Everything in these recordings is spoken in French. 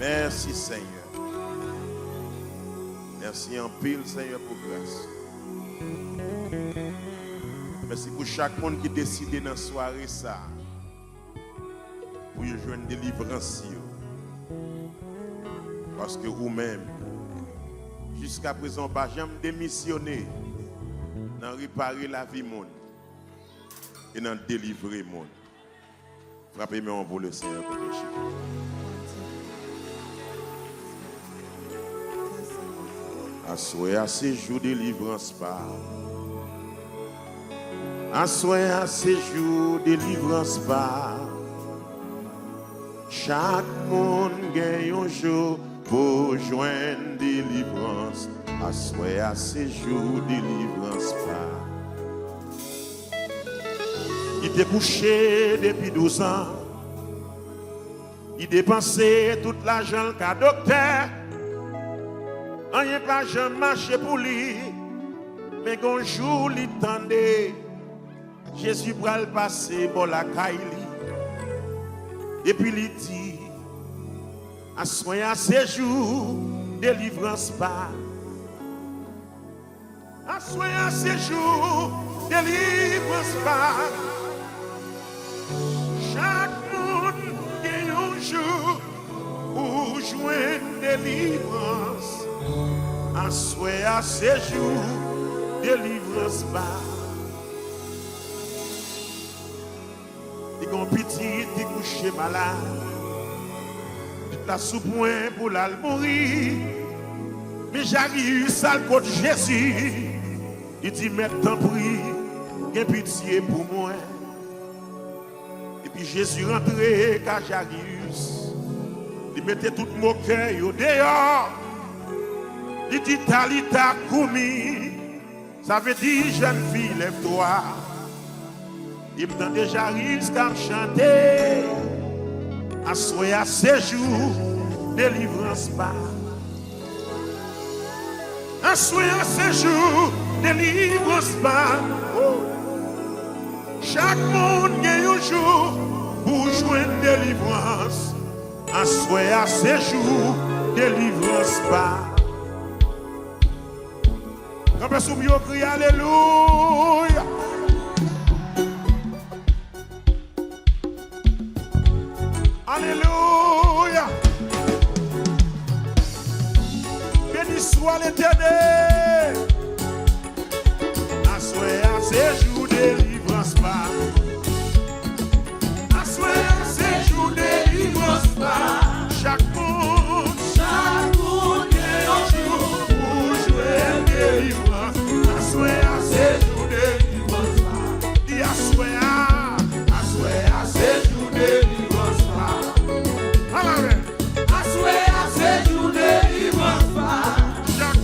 Merci Seigneur. Merci en pile Seigneur pour grâce. Merci pour chaque monde qui décide dans la soirée ça. Pour jouer une délivrance. Parce que vous-même, jusqu'à présent, pas jamais démissionné dans réparer la vie monde et dans délivrer monde. Frappez-moi pour le Seigneur pour le chiffre. Assoyez à ces jours de délivrance par. Assoyez à ces jours de délivrance par. Chaque monde gagne un jour pour joindre délivrance. Assoyez à ces jours de délivrance par. Il était couché depuis 12 ans. Il dépensait tout l'argent qu'a docteur. On n'est pas jamais marché pour lui. Mais un jour, il tendait. Jésus va le passer pour la caille. Et puis il dit, à soigner à ces jours, délivrance pas. À soigner à ces jours, délivrance pas. Chaque monde gagne un jour pour jouer délivrance. À soigner à ces jours, délivrance pas. Il y a un petit qui couché malade. Il a sous point pour la mourir. Mais j'arrive ça le côté Jésus. Il dit, maintenant prie, il y a pitié pour moi. Et puis Jésus rentrait car Jairus. Il mettait tout mon cœur au dehors. Il dit, Talita Koumi. Ça veut dire, jeune fille, lève-toi. Il me donne déjà jusqu'à me chanter. Assoyez à ces jours, délivrance pas. Assoyez à ces jours, délivrance pas. Oh. Chaque monde gagne un jour pour jouer une délivrance. Assoyez à ces jours, délivrance pas. Quand personne ne crie alléluia. Alléluia. Béni soit l'Éternel. Assoyez à ces jours délivrance pas. Assoyez à ces jours délivrance pas. Chaque monde est un jour pour jouer délivrance. Assoyez à ces jours délivrance pas. Dis assoyez à ces jours délivrance pas. Assoyez à ces jours délivrance pas. Chaque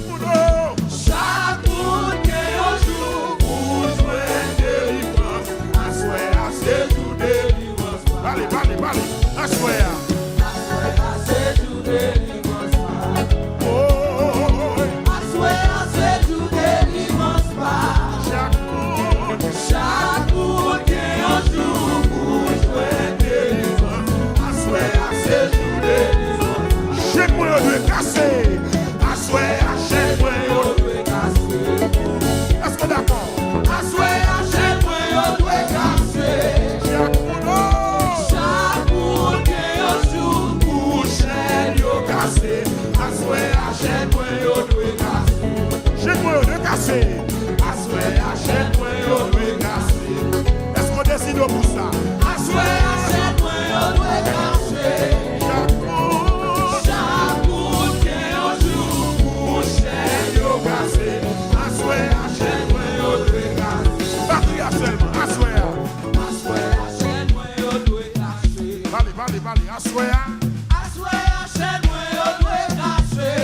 monde est un jour pour jouer délivrance. Assoyez à ces jours délivrance pas. Allez, assoyez à ces jours délivrance pas. Oh, assoyez à ces jours délivrance pas. chaque monde est un jour pour jouer délivrance. Assoyez à ces jours délivrance. Chaque moi doit casser. Assoyez à chaque moi doit casser. Est-ce que d'accord? Assoyez à chaque moi doit casser. Chaque monde est un jour pour chaque yo casser. Assoyez à chaque moi doit casser. Chaque moi doit casser. Assoyez à chaque moi doit casser. Est-ce qu'on décide pour ça? Assoyez à chaque moi doit casser. Chaque monde est un jour pour chaque yo casser. Assoyez à chaque moi doit casser. Patria seulement. Assoyez à chaque moi doit casser. Allez, assoyez. Assoyez à chaque moi doit casser.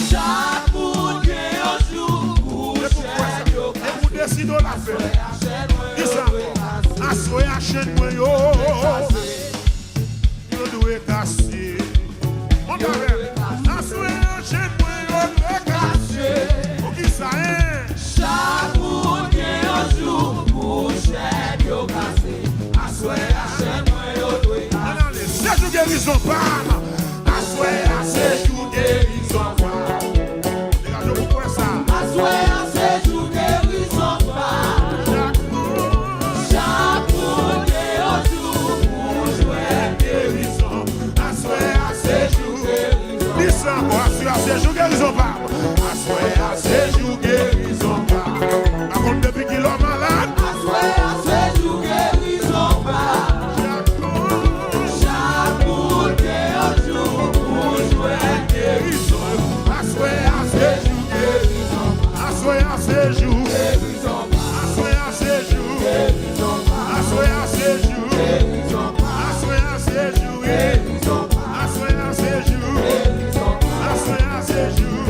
Chaque monde est un jour pour chaque yo casser. et vous décidez la faire. Dis ça encore. Assoyez à chaque moi yo doit casser. On t'avait. c'est jour guérison. Dégagez pourquoi ça? Assoya c'est jour guérison. Chaque monde est un jour pour jouer Guérison. Assoya c'est jour guérison. Listen, assoya c'est jour guérison. Assoya c'est jour guérison. Par contre, depuis qu'il est malade. Assoya c'est jour guérison. Chaque monde est un jour pour jouer guérison. Assoya c'est jour guérison. Assoya c'est jour Guérison. Assoya c'est jour Guérison. Assoya c'est jour Guérison. Assoya c'est jour Guérison. Assoya c'est jour Guérison. Assoya c'est jour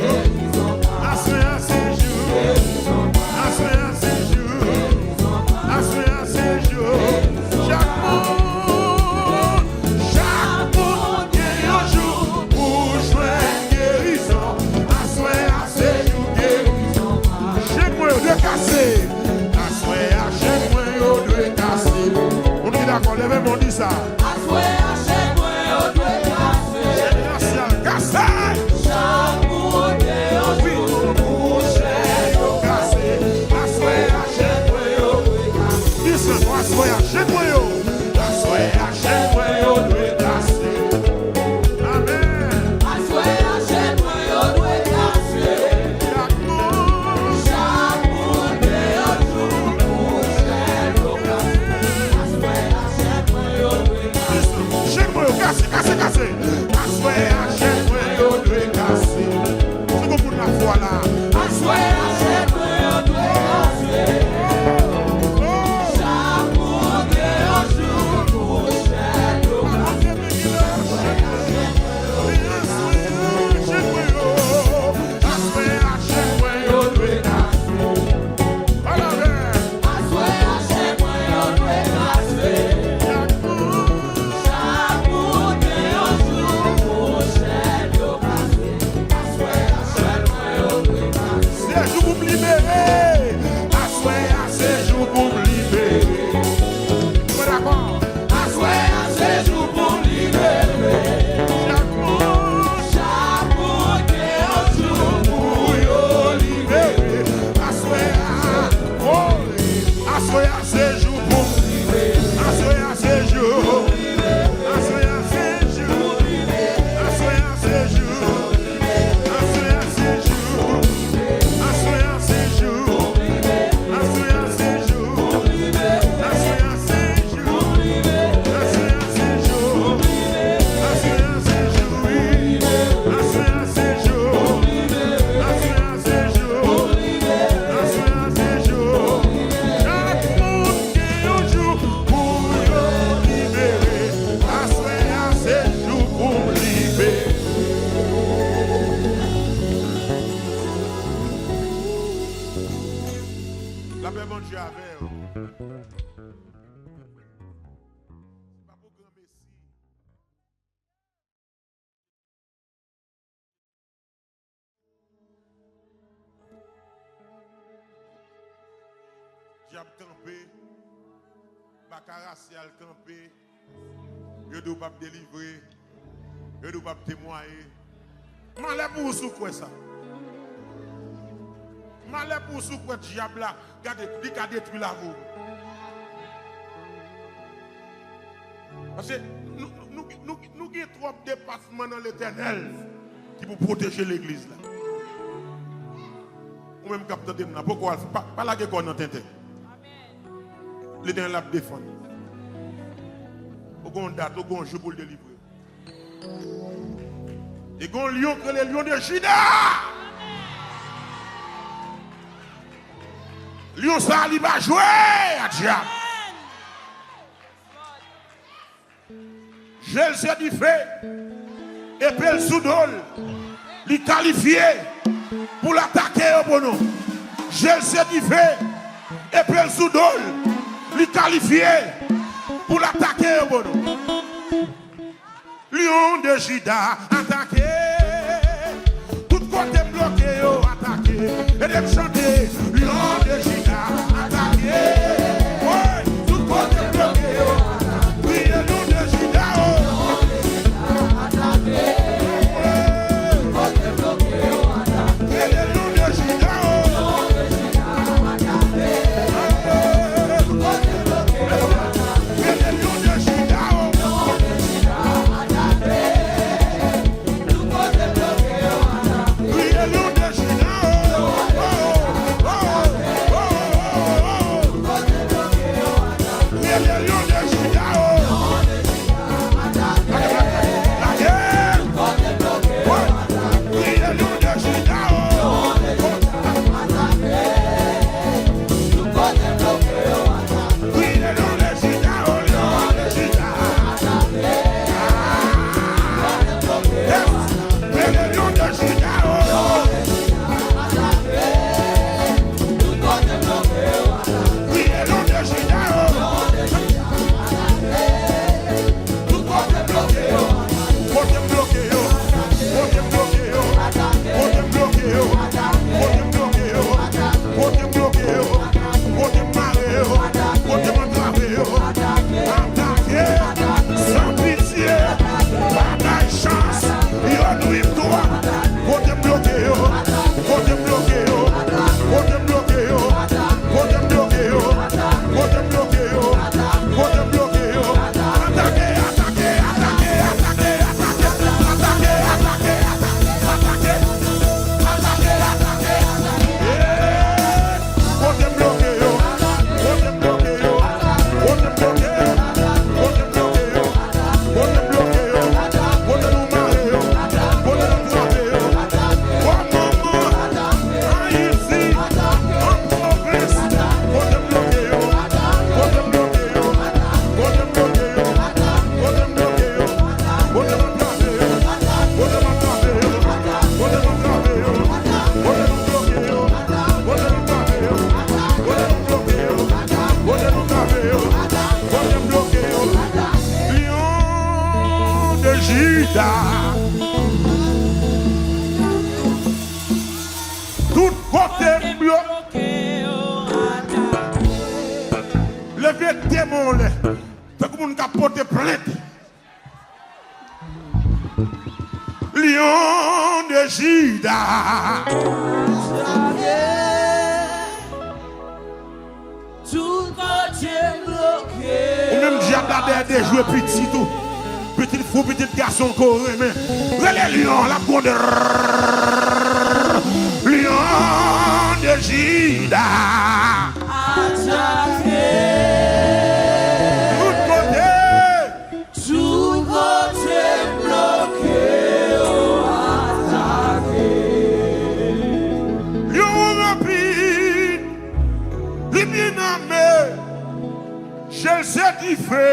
Assoya c'est jour Assoya c'est jour Assoya c'est jour Chaque monde est un jour pour jouer guérison. Assoya c'est jour guérison. Chez moi de casser. Assoya chez moi de casser. On est d'accord, levez-moi dit ça. Assoya c'est moi au doigt cassé. Cassé. Chaque monde est un jour pour jouer Cassé. Assoya chez moi au doigt cassé. Listen, assoya chez moi au. Assoya chez moi au doigt cassé. Amen. Assoya c'est moi au doigt cassé. Chaque monde est un jour pour jouer Assoya c'est moi au doigt cassé. Chez moi au cassé, cassé, cassé. Assoya chez moi au doigt cassé. C'est comme pour la foi là. Assoya c'est moi au doigt cassé. Chaque monde est un jour pour jouer Assoya c'est moi au doigt cassé. Chaque monde est un jour pour jouer Assoya c'est moi au doigt cassé. C'est jour pour me libérer. Assoya, c'est jour pour me libérer. Vous êtes d'accord? Assoya c'est jour pour libérer. Chaque monde est un jour pour Libérer. Assoya, oh, Assoya, c'est jour pour me libérer. Assoya, c'est jour. Assoya, c'est jour. Assoya, c'est jour. Assoya, c'est jour. Assoya, c'est jour. Assoya, c'est jour. Assoya, c'est jour. Assoya, c'est jour. Assoya, c'est jour. Assoya, c'est jour. Assoya, c'est jour. Assoya, c'est jour. Chaque monde qui est un jour pour me libérer. Assoya, c'est jour pour me libérer. La paix, mon Dieu, avec vous. C'est pas pour grand Messie. Diable campé, Bacaracial campé, je ne dois pas me délivrer, je ne dois pas me témoigner. Malheur pour vous quoi ça? Malheur pour vous quoi diable là, il a détruit la roue. Parce que nous avons trop de dépassements dans l'éternel qui pour protéger l'église là. Ou même capteur de moi, pourquoi pas la guerre dans tête. L'éternel l'a défendu. Au gon date, au gon jour pour le délivrer. Et gon lion que les lions de Juda. Lion ça il va jouer à diable. Je le sais du fait. Et puis le soudol, il qualifié pour l'attaquer au bon nom. Je le sais du fait. Et puis le soudol, il qualifié pour l'attaquer au bon nom. Lion de Juda attaqué. Tout côté bloqué, attaqué. Et de chanter, Lion de Juda attaqué. Ouais, tout côté bloqué, attaqué. Oui, Lion de Juda, attaqué. Tout côté bloqué. Levez démon là. Fait que moun ka porter plainte. Lion de Juda. Tout côté bloqué. Ou même j'ai des jouets petits tout. Petit fou, petit garçon coré, mais les lions, la bonne lion de Juda. Attaqué. Tout côté bloqué. Attaqué. Lion rapide, les bien-aimés, j'ai le certifié.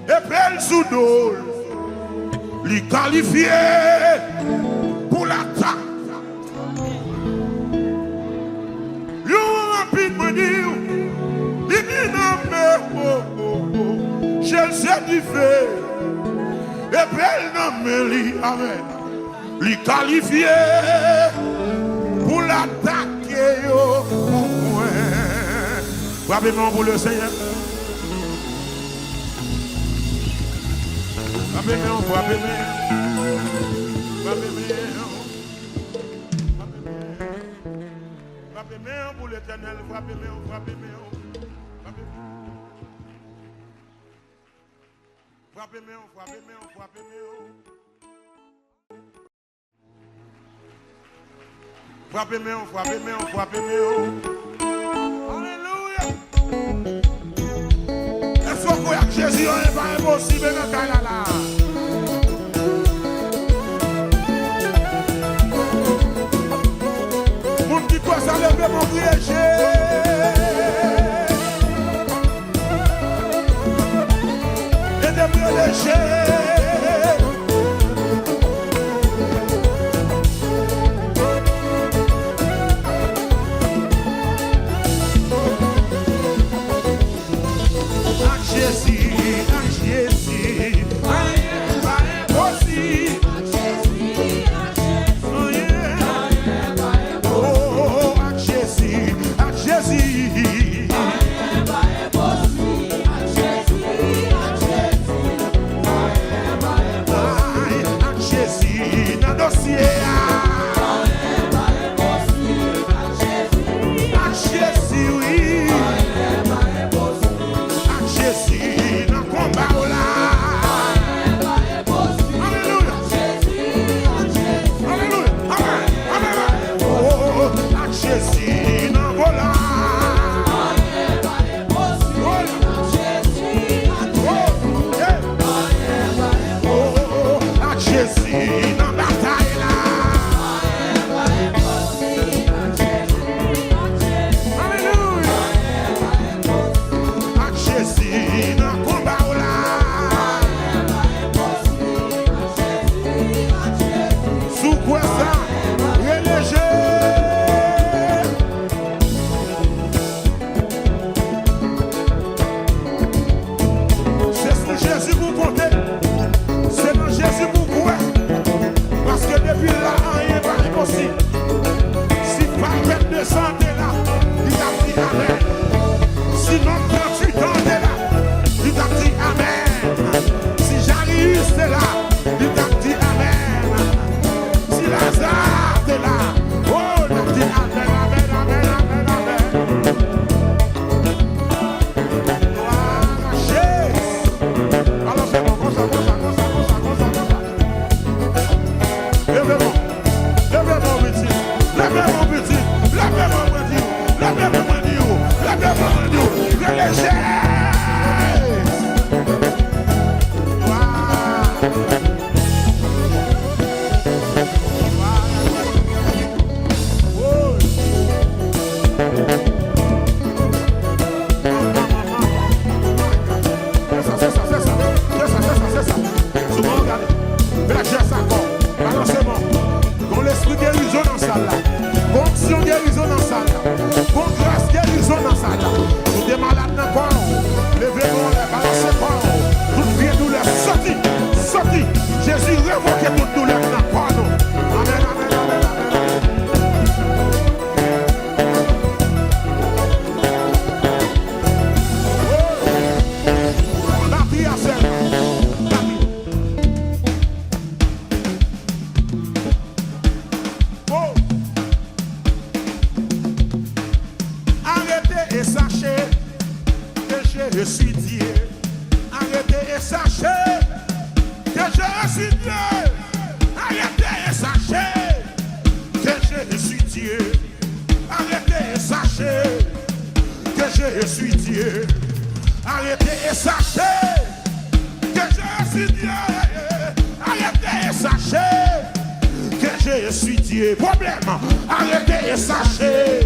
Et belle sous dos, les qualifié pour l'attaque. Yo rapide me dit, les bien-aimés, j'ai le certifié. Et belle nommé, amen. Les qualifié pour l'attaquer. Frappez-moi pour le Seigneur. Frappez-moi, frappez-moi pour l'éternel, frappez-moi. Frappez-moi. Alléluia. Est-ce qu'on croit que Jésus n'est pas impossible dans Canada? Mon petit quoi ça lève mon piégé. Et de mieux léger. Jésus dans la bataille là. sachez que je suis Dieu. Arrêtez et sachez que je suis Dieu. Arrêtez et sachez que je suis Dieu. Arrêtez et sachez que je suis Dieu. Problème. Arrêtez et sachez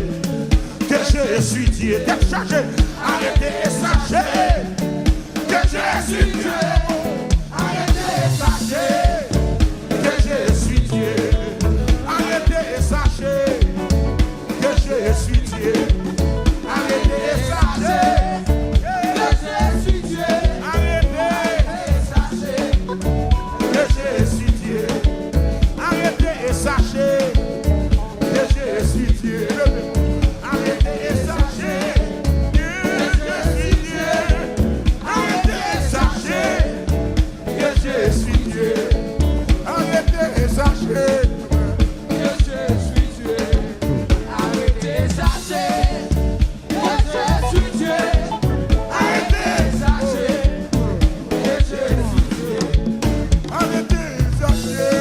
que je suis Dieu. Arrêtez et sachez que je suis Dieu. Arrêtez et sachez que je suis Dieu. Arrêtez et sachez que je suis Dieu. Arrêtez et sachez que je suis Dieu. Arrêtez et sachez que je suis Dieu. Arrêtez et sachez que je suis Dieu. Arrêtez et sachez que je suis Dieu. Arrêtez et sachez que je suis Dieu. Arrêtez et sachez que je suis Dieu. Arrêtez et sachez que je suis Dieu. Arrêtez et sachez que je suis Dieu. Arrêtez et sachez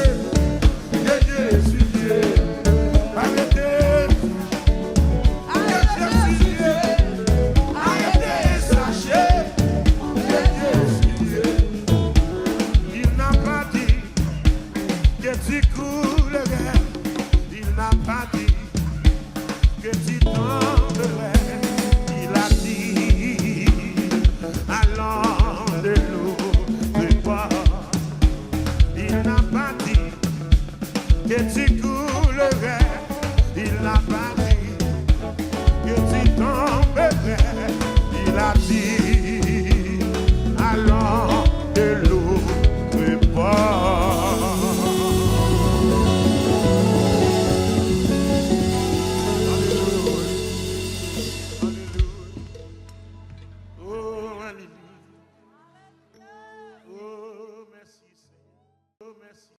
que je suis Dieu. Arrêtez que je suis Dieu. Arrêtez et sachez que je suis Dieu. Il n'a pas dit que tu coulerais. Il n'a pas dit que tu tomberais. Il a dit allons de l'autre bord. Il n'a pas dit que tu coulerais. Il n'a pas dit que tu tomberais. Il a dit allons de l'autre bord. Oh, alléluia. Oh, merci, Seigneur. Oh, merci.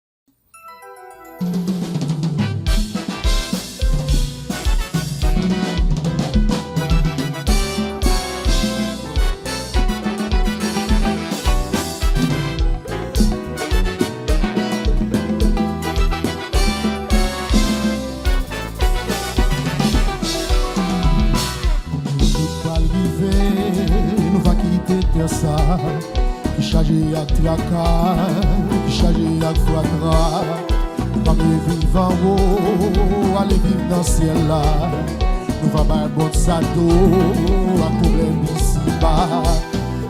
Nous va quitter terre ça, qui chargé à tracas, qui chargé à foie nous va vivre en haut, aller vivre dans le ciel là. Nous va faire bon sado, à problème ici bas.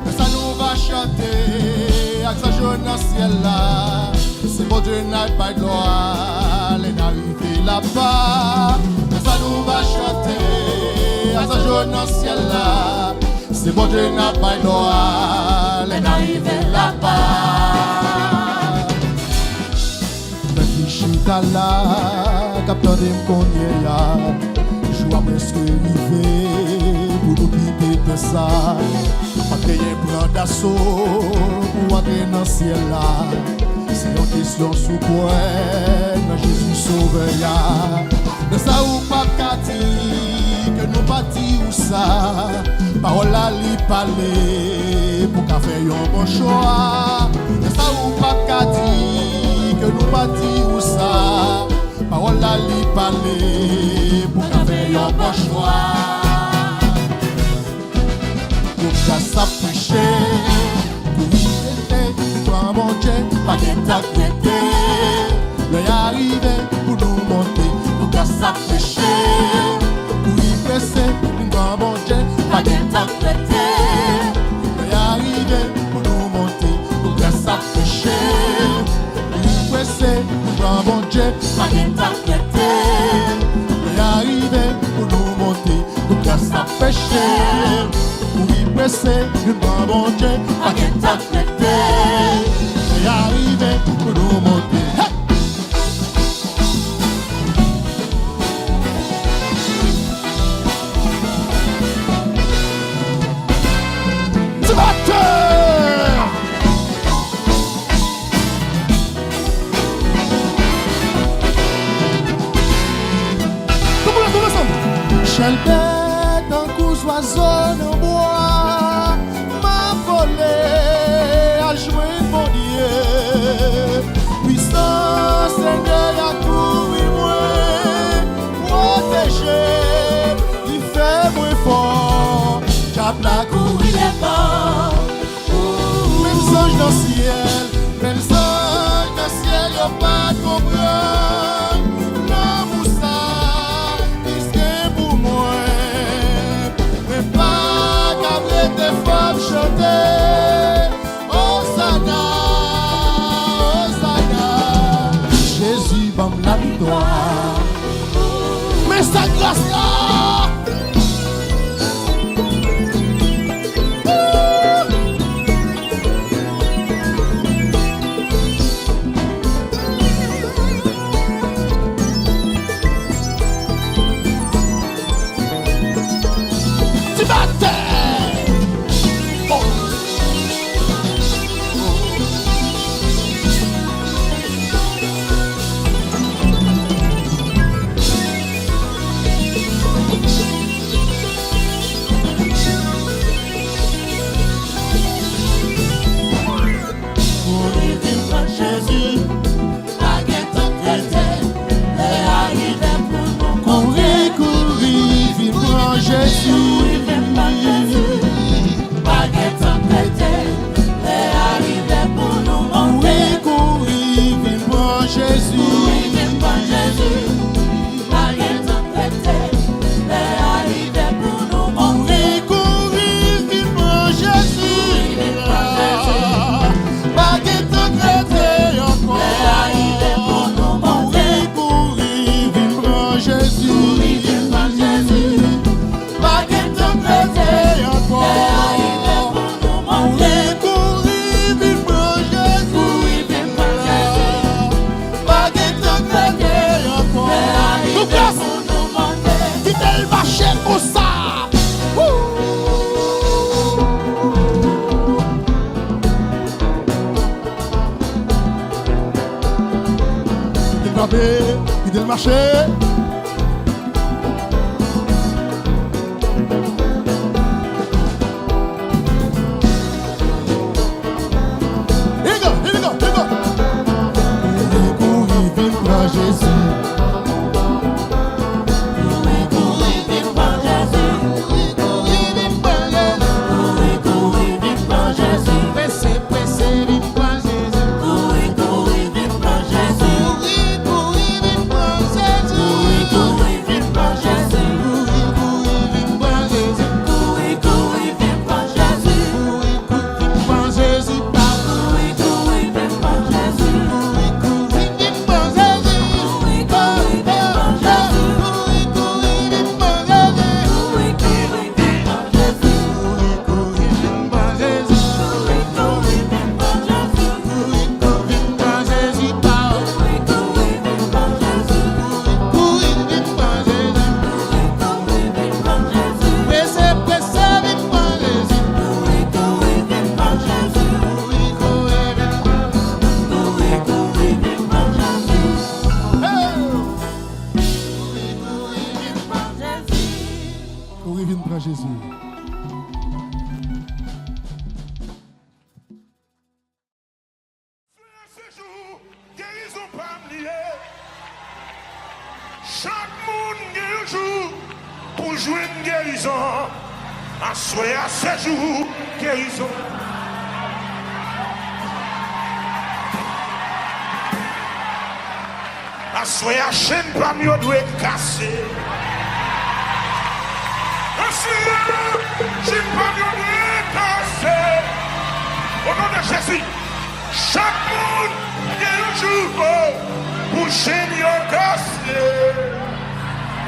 Mais ça nous va chanter, avec sa journée dans le ciel là. C'est bon Dieu n'a pas de gloire, les n'arriver là-bas. Mais ça nous va chanter, avec sa journée dans le ciel là. C'est bon Dieu n'a pas de gloire, les n'arriver là-bas. Petit chita là, capteur de m'connier là. Joie presque arrivé, pour nous quitter de ça. Pas payer plan d'assaut, pour entrer dans le ciel là. C'est une question sous point, dans Jésus sauveur. De ça ou pas qu'à dire, que nous bâtis ou ça. Parole à lui parler, pour qu'à faire un bon choix. De ça ou pas qu'à dire, que nous bâtis ou ça. Parole à lui parler, pour qu'à faire un bon choix. Pour qu'à s'approcher, pour y aller, pour mon Dieu, pas qu'à t'apprêter. L'œil arrivé pour nous monter, pour qu'à s'approcher, pour y presser, pour mon Dieu, pas qu'à t'apprêter. L'œil arrivé pour nous monter, pour qu'à s'approcher, pour y presser, pour mon Dieu, pas qu'à t'apprêter. L'œil arrivé pour nous monter, pour qu'à s'approcher, pour y presser, pour mon Dieu, pas qu'à t'apprêter. L'œil arrivé pour nous monter. Quelle bête en couche oiseau en bois m'a volé à jouer mon Dieu. Puissance Seigneur à tout comprendre l'amour ça, c'est pour moi. Mais pas qu'après tes femmes chanter, Hosanna, Hosanna. Jésus bam la victoire. Mais sa grâce là. Il le marché. Jésus. Guérison pas liée. Chaque monde guérit un jour pour jouer une guérison. À souhait à ce jour, guérison. À souhait à chaîne pas mieux doit être cassée. J'ai pas de casser. Au nom de Jésus, chaque monde qui est un jour pour Seigneur casser.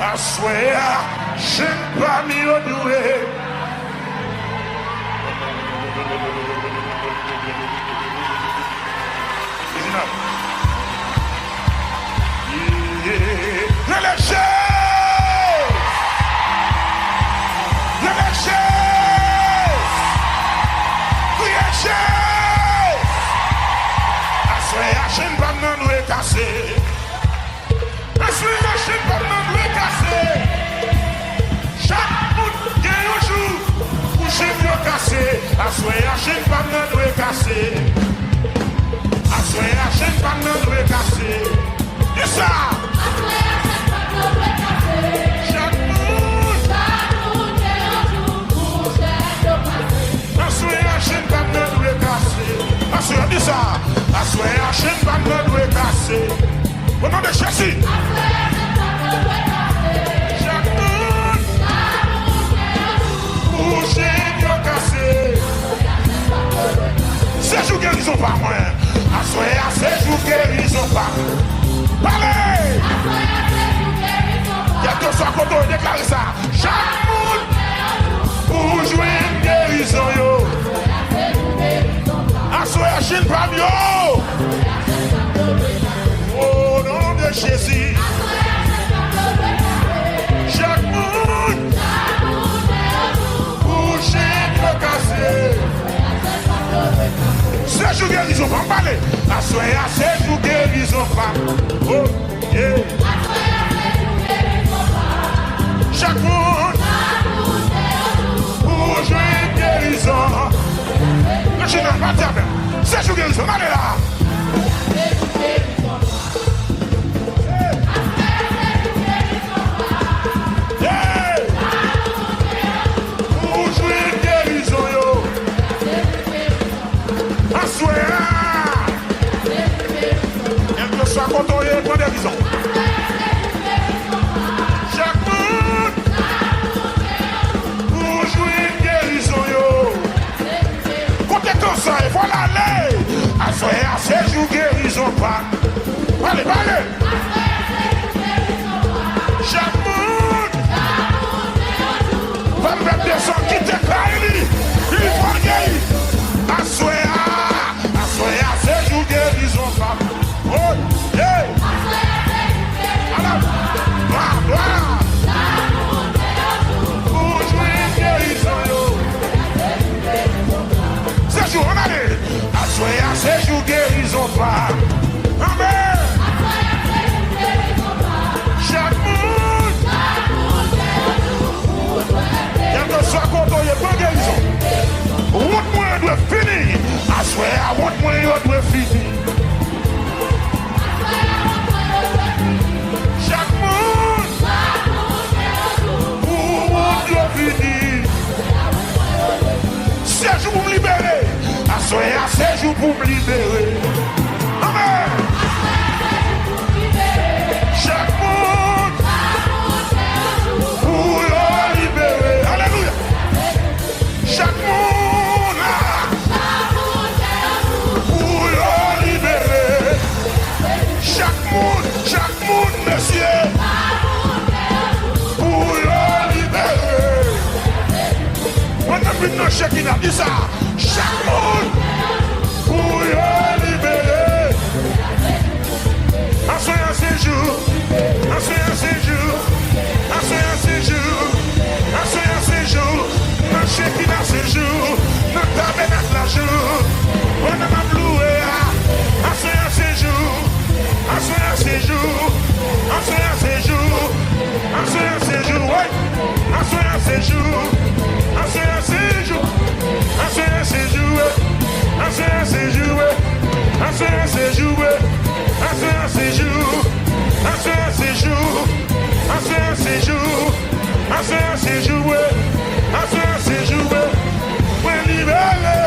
À soir, je n'ai pas mis au doué. I swear I shouldn't have not casser. pas moi. Assoyez à ces jours guérison pas. Parlez! Il y a 200 côtés, déclarez ça. Chaque monde pour jouer une guérison. Assoyez à Chine pas mieux. Au nom de Jésus. Chaque monde pour chaque cassé. C'est jour guérison pas parler. Assoyez à ces jours guérison pas. Oh, yeah. Chaque monde pour jouer une guérison. Le chien n'a pas dit bien. C'est jour guérison, allez là. Soit contrôlé pour des raisons. Chaque monde pour jouer une guérison. Côté comme ça, il faut l'aller. Assoyez à ces jours guérison pas. Allez, allez. Chaque monde va me mettre des sons qui te caillent. Il faut guérir. Assoyez à ces jours guérison pas. Oh, yeah! Alors, gloire! Pour jouer une guérison, ces jours, on allait! Assoyez à ces jours guérison pas! Amen! Chaque monde! Quel que soit quand on y est pas guérison! Route moins doit finir! Assoyez à route moins doit finir! Chaque monde pour Dieu finir. 7 jours pour me libérer. Assoyez à 7 jours pour me libérer. Amen. Chaque monde pour le libérer. Alléluia. Chaque monde pour le libérer. Chaque monde, monsieur, pour le libérer. On a plus de chèque qui a dit ça. Chaque monde pour le libérer. Assoyez un séjour, assoyez un séjour, assoyez un séjour, assoyez un séjour. Un chèque qui a séjour, notre tabernacle la jour. On a ma loué, assoyez un séjour. Assoyez un séjour, assoyez un séjour, assoyez un séjour, ouais. Assoyez un séjour, assoyez un séjour, assoyez un séjour, assoyez un séjour, assoyez un séjour, assoyez un séjour, assoyez un séjour, assoyez un séjour, assoyez un séjour, assoyez un séjour, ouais libéré,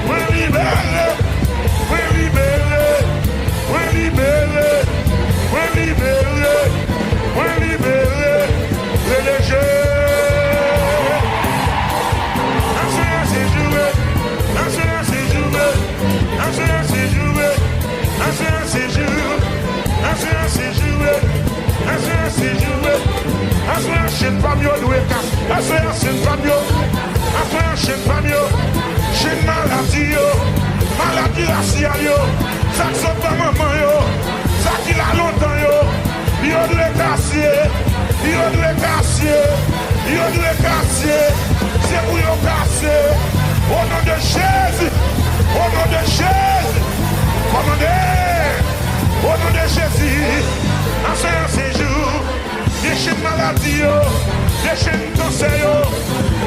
ouais libéré, ouais libéré. We're libérés, we're libérés, we're libérés, les jeux. Assoyez un séjour, assoyez un séjour, assoyez un séjour, assoyez un séjour, assoyez un séjour, assoyez un séjour, assoyez un chien pas mieux, assoyez un chien pas mieux, assoyez un chien pas mieux, chien maladie, maladie raciale. Ça qui sont pas maman yo, ça qui l'a longtemps yo, yo doit casser, yo doit casser, yo doit casser, c'est pour yo casser, au nom de Jésus, au nom de Jésus, commandez, au nom de Jésus, en ce séjour, des chaînes maladies yo, des chaînes cancer yo,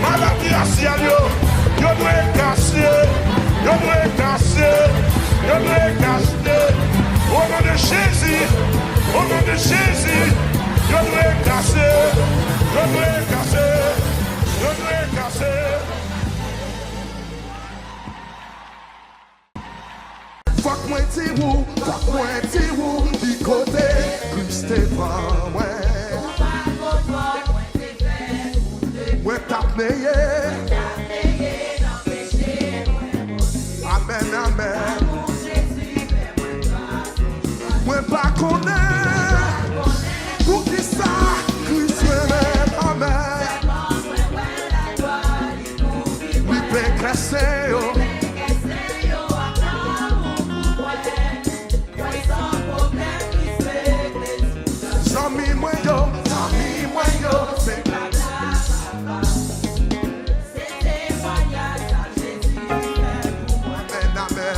maladie raciale yo doit casser, yo doit casser. Je dois casser, au nom de Jésus, au nom de Jésus, je dois casser, je dois casser, je dois casser. Fuck moi tirou, du côté, Christ est pas moi. Ouais, t'as payé. Amen, amen. connaître. Pour qui ça, Christ même amen. Lui peut casser, Zami mwen yo, c'est amen,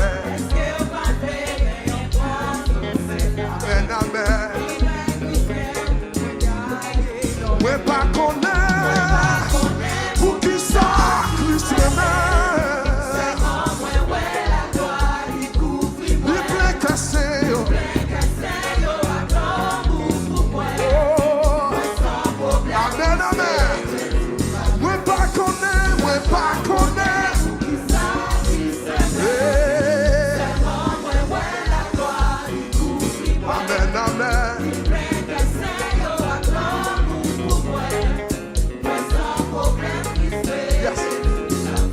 amen, amen. Ouais, pas connaître. Pour qui ça, Christ même. Lui plein cassé, Amen, amen. Moi pas connaître. Hey. Amen, amen. Yes.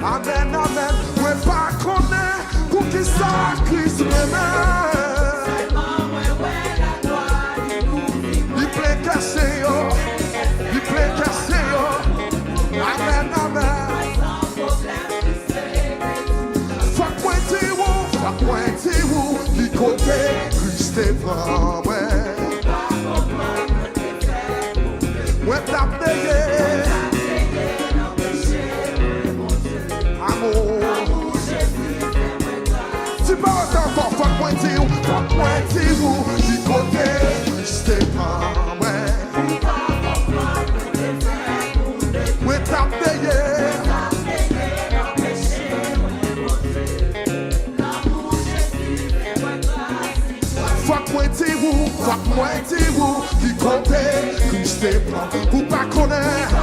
Amen, amen. Moi pas connaître. Pour qui ça, Christ même. Il plein cassé, il plein cassé, amen, amen. Fuck pointé où, du côté, Christ est prend, ouais. Ouais, t'as payé, amour. Tu parles encore, fuck pointé où, du côté, Christ est prend, ouais. Ouais, t'as payé. Fuck pointé où, du côté, Christ est prend, pour pas connaître.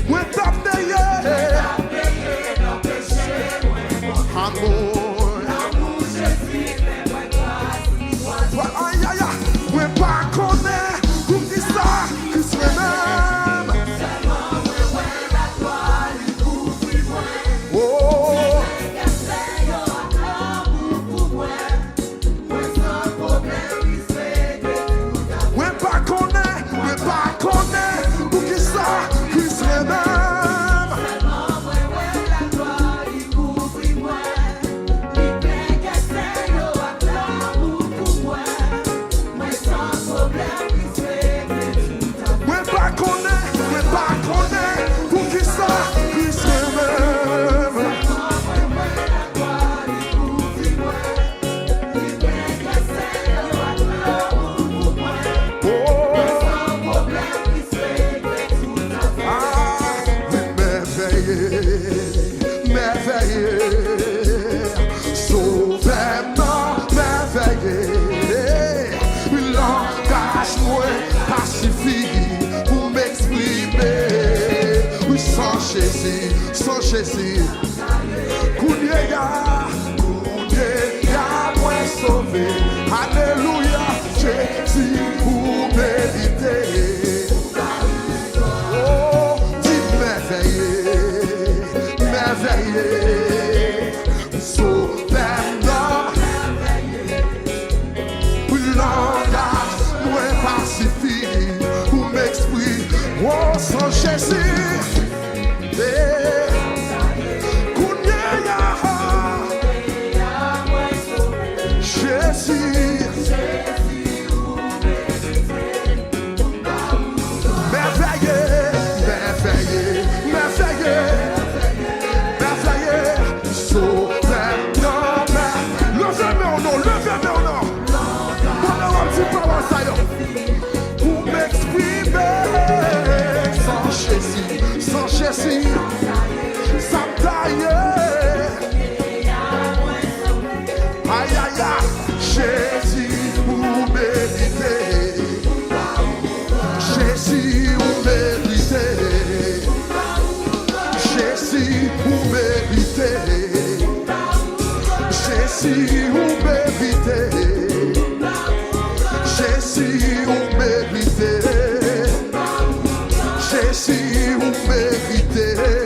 Ouais, t'as payé. Amour. Aïe, aïe, aïe. Ouais, pas connaître. Pour qui ça, Christ même. Oh. Ouais, pas connaître. Pour qui ça, Christ même. Pour qui ça, Christ même. Merveilleux, sauvez-moi, merveilleux. Langage-moi pacifique pour m'exprimer. Oui, sans Jésus. Kounyega, moi sauvé. Alléluia, Jésus pour méditer. Oh, dis merveilleux, sauvez-moi. Langage, moi pacifique pour m'exprimer. Oh, sans Jésus. Pour m'exprimer sans Jésus, ça me taille. Aïe aïe aïe, Jésus pour méditer. Jésus pour méditer. Jésus pour méditer. Jésus pour méditer. Jésus ou mérité, Jésus ou mérité.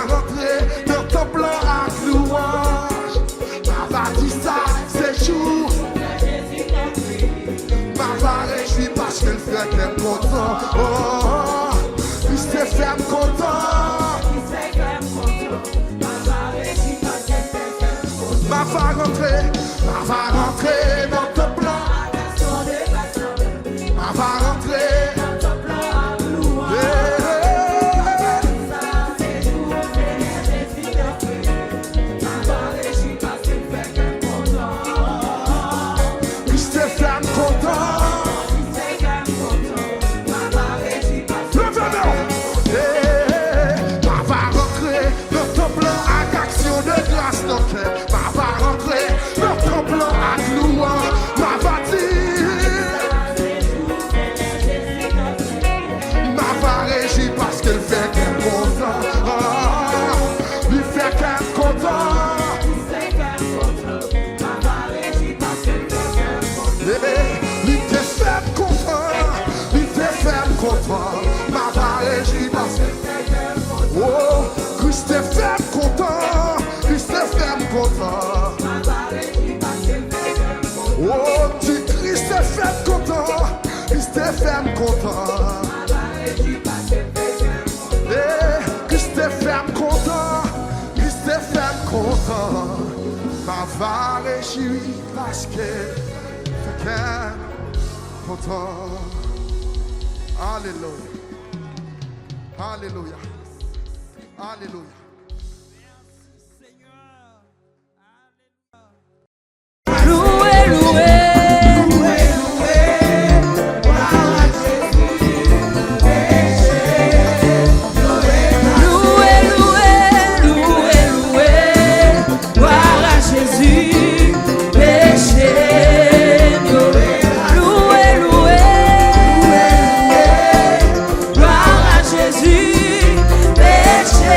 va rentrer dans ton plan à louange. Ma va dire ça, c'est jour. Ma va réjouir parce que le frère est content. Oh, il s'est fait content. Ma va rentrer dans ton plan. Ma va rentrer dans ton plan. Christ est flamme content. Ma va rentrer dans ton plan avec action de grâce dans le cœur. Ma va rentrer dans ton plan avec louange. Ma va réjouir parce qu'elle fait qu'elle est content. Il fait qu'elle est content. Il te fait content. Il te fait content. Ma va réjouir parce qu'elle. Oh, Christ te fait content. Christ te fait content. Oh, tu Christ te fait content. Christ te fait content. Christ te fait content. Christ te fait content. Ma va réjouir parce que fait qu'elle content. Alléluia. Alléluia. Alléluia. Jésus, péché.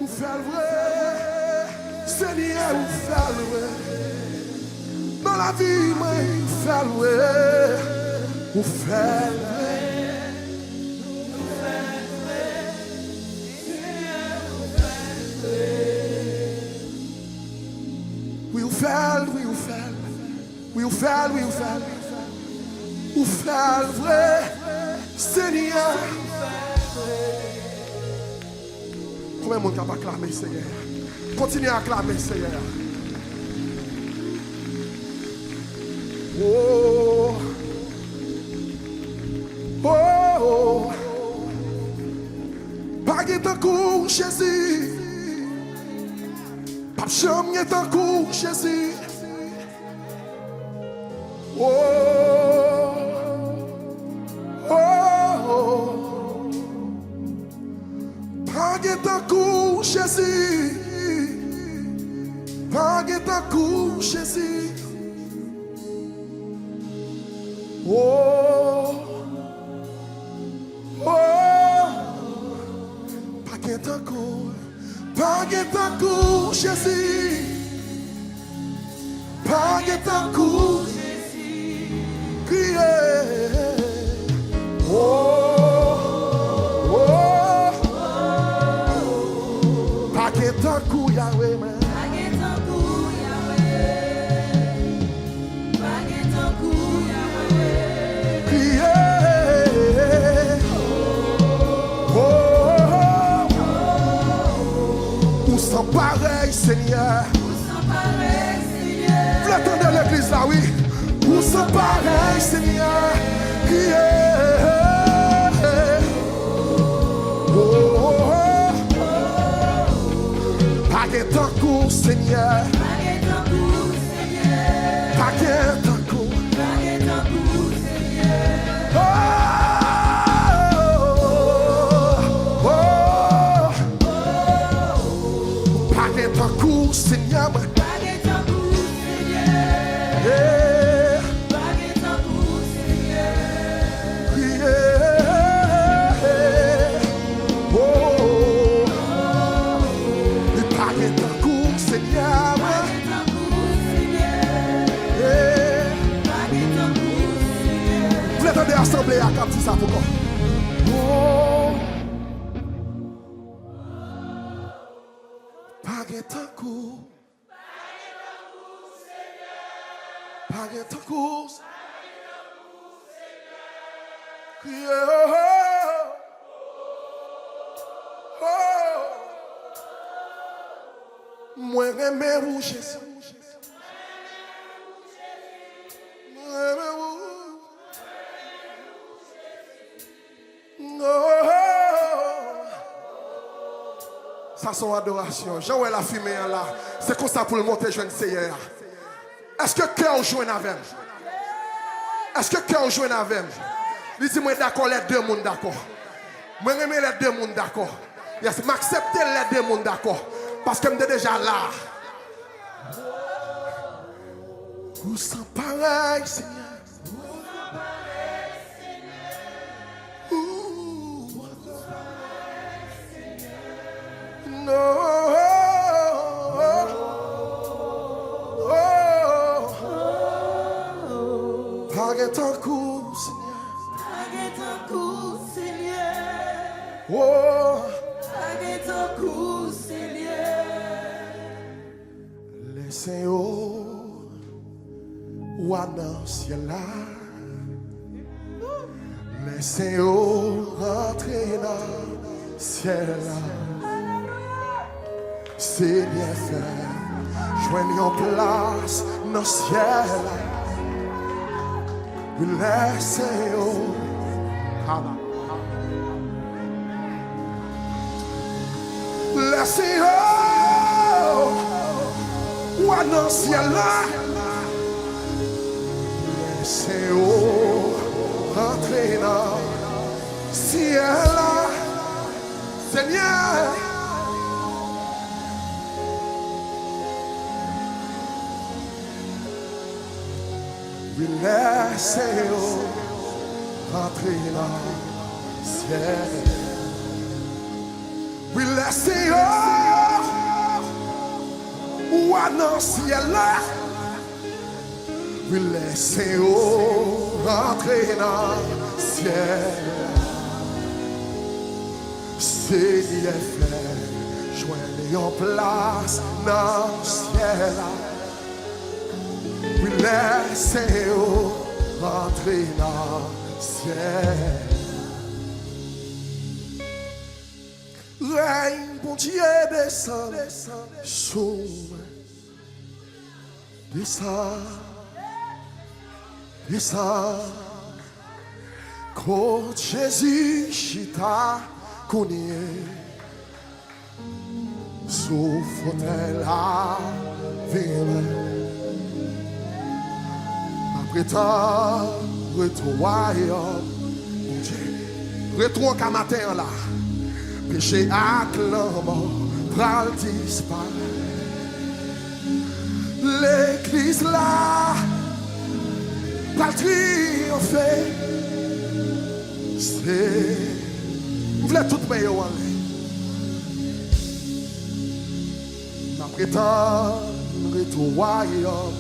Ou faire le vrai, Seigneur, ou faire le vrai. Dans la vie, moi, ou faire le vrai, ou faire le vrai. Oui, ou faire, oui, ou faire, oui, ou faire, oui, ou faire, ou faire le vrai, Seigneur. Combien de monde capable acclamer Seigneur? Continuez à acclamer Seigneur. Oh, oh, oh. Pas de temps coup, Jésus. Pas de chambre, temps coup, Jésus. Oh, oh, oh. Pas de temps coup, Jésus. Pas de temps coup, Jésus. Oh, oh, pas de temps coup, Jésus. Pas de temps coup, Jésus. Crier. Oh, oh, pas de temps coup, Yahweh, man. Pareil, Seigneur. Vous l'entendez l'église là, oui. Où sont pareils, Seigneur. Pas de temps court, Seigneur. Pas de temps court. Seigneur, vous l'entendez assembler à cap ça pour moi. Pas de temps court. Pas de temps court. Moi, j'aime vous, Jésus. Ça son adoration. Jean la fumée là. C'est comme ça pour le monter jeune Seigneur. Est-ce que cœur joue avec? Est-ce que cœur joue avec? Dis-moi d'accord les deux mondes d'accord. Moi j'aime les deux mondes d'accord. Yes, m'accepter les deux mondes d'accord. Parce que je suis déjà là. Vous sont pareils, Seigneur. No. Pas de temps court, Seigneur. Pas de temps court, Seigneur. Oh. Pas de temps court, Seigneur. Laissez au ou à dans ciel là. Laissez au rentrer dans ciel là. C'est bien fait. Joignez en place dans ciel là. Laissez-o. Laissez-o. Ou à dans ciel là. Laissez-o. Rentrer dans ciel là. Seigneur. Laissez-o rentrer dans le ciel. Oui, laissez-o toi dans le ciel là. Oui, laissez-nous rentrer dans le ciel. Seigneur fait, joignez en place dans le ciel. Oui, laissez-nous rentrer dans le ciel. Règne, bon Dieu, descend, sous descend, descend. Quand Jésus chita, connaît, souffre la ville. Après tant, retour royaume, mon Dieu, retour qu'à matin là. Péché acclamant, pral disparaît. L'église là, pral triompher. C'est, vous voulez tout meilleur aller. Ma prétendre, retour royaume,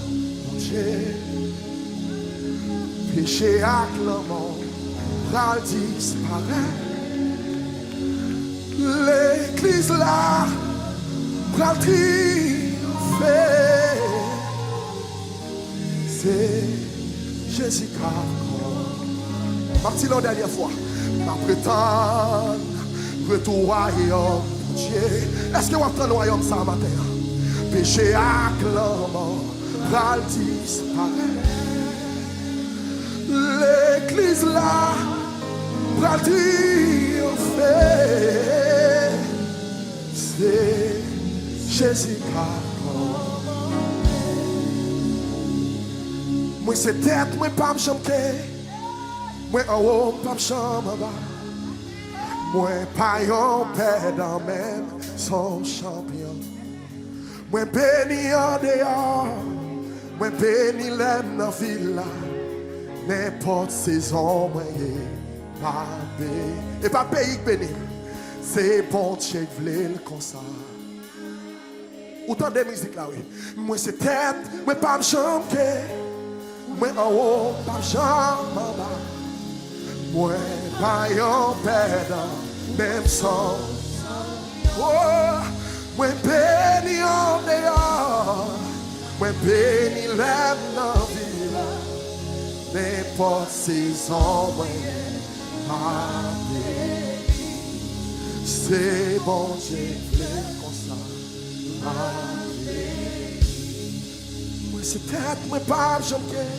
mon Dieu. Péché acclamant, pral disparaît. L'église là, pral triompher. C'est Jésus qui a parti la dernière fois. Ma prétendre, retour royaume, Dieu. Est-ce que vous entendez le royaume ça matin? Péché acclamant, pral disparaît. L'église là, pral triompher. C'est Jésus qui a. Moi c'est tête, moi pas me chanter. Moi en haut, pas me chanter en bas. Moi pas un perdant même, son champion. Moi béni en dehors, moi béni l'aime dans la ville là. N'importe saison, moi pas béni. Et pas pays béni. C'est bon Dieu qui voulait le comme ça. Autant de musique là, oui. Moi c'est tête, moi pas me chanter. Moi en haut, pas me chanter en bas. Moi pas un perdant, même sans. Oh, moi béni en dehors. Moi béni l'aime dans la ville. N'importe saison, moi pas béni. C'est bon Dieu qui voulait comme ça. Moi c'est tête, moi pas me chanter.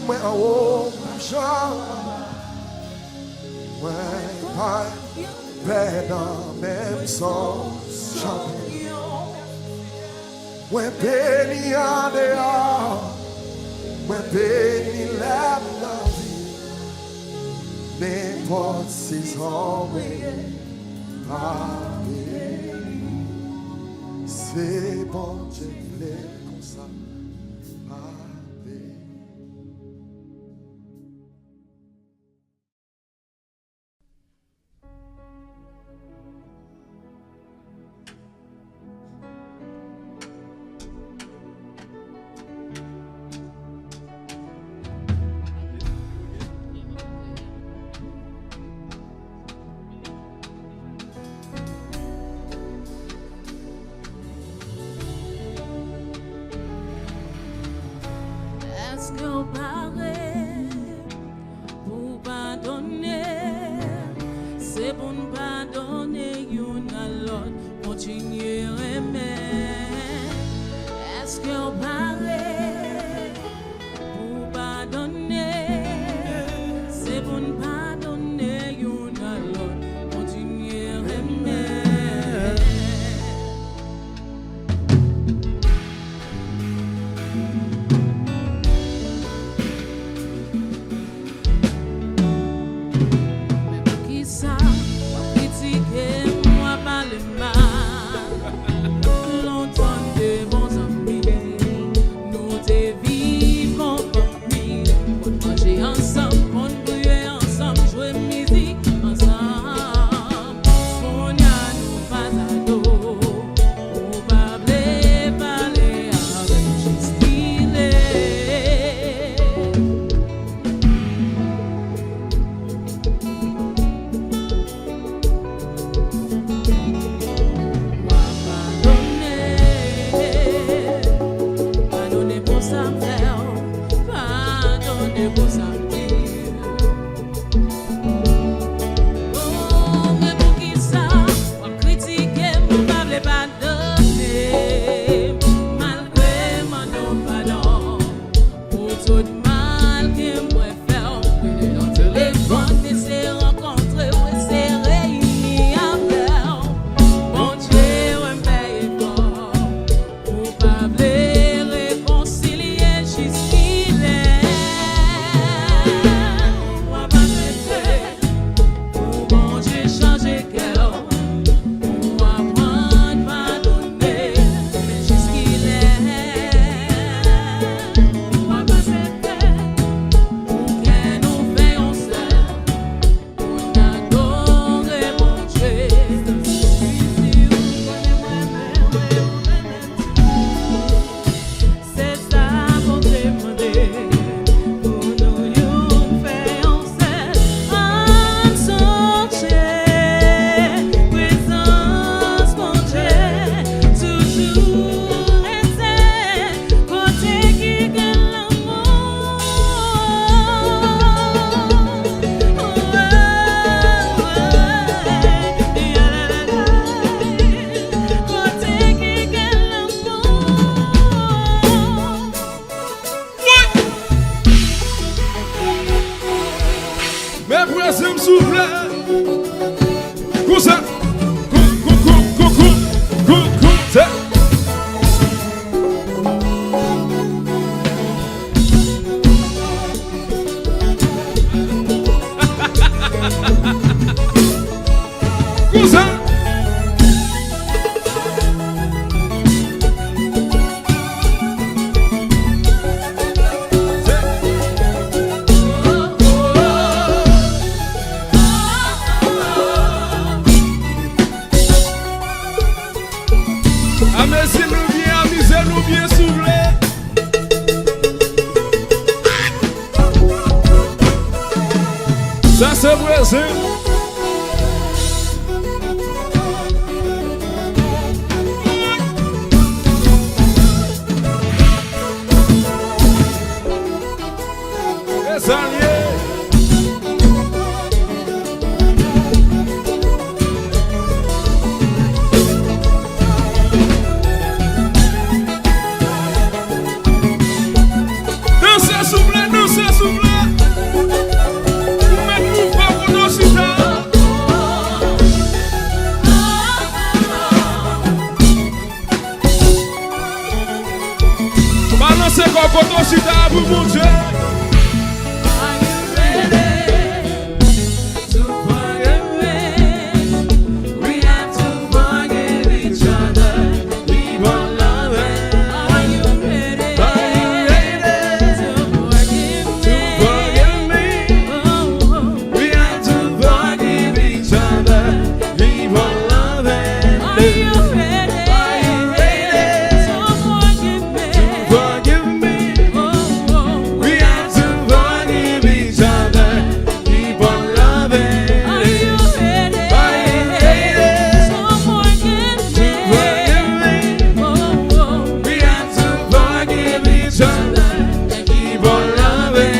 Moi en haut, pas me chanter. Moi pas perdant même sans champion. Moi béni en dehors. Moi béni la vie. N'importe saison, pas béni. C'est bon Dieu qui l'est comme ça. Pas béni. Est-ce qu'on paraît pour pardonner? C'est pour nous pardonner, y'en a l'autre, continuer à aimer. Est-ce qu'on paraît pour pardonner? C'est pour nous pardonner, y'en a l'autre, continuer à aimer. Ensemble, on a nous pas à dos, on va blé pas. Amusez-nous bien, amusez-nous bien, s'il vous plaît. Ça c'est Brésil. Les alliés. Dansez s'il vous plaît, dansez s'il vous plaît. Mettez-vous pas pour nos citadins. Balancez quoi pour nos citadins pour mon Dieu. Are you ready to forgive me? We have to forgive each other. Keep on loving. Are you ready to forgive me? Oh, We have to forgive each other. Keep on loving. are you ready to forgive me? Forgive me. Oh, We have to forgive each other. Keep on loving. are you ready to forgive me? Forgive me. Oh, We have to forgive each other. Keep on loving.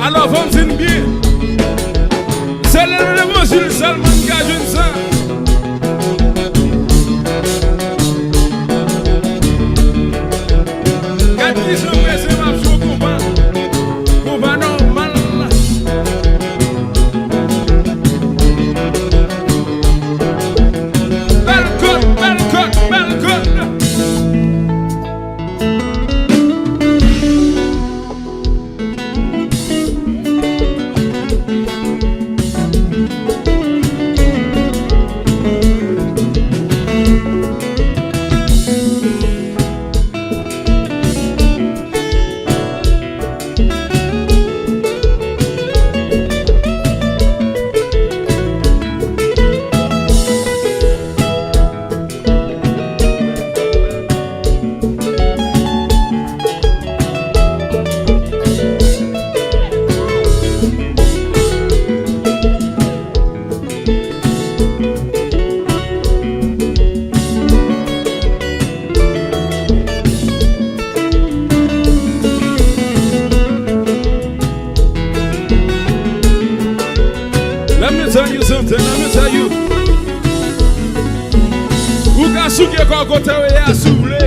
Alors, vamos bien. C'est l'évangile seulement qui a jeune ça. Quand ils sont pressés, ma chou combat. Combat normal. Belle côte, belle côte, belle côte. Let me tell you something, let me tell you. Ou ka souke kwa kote we ya souble.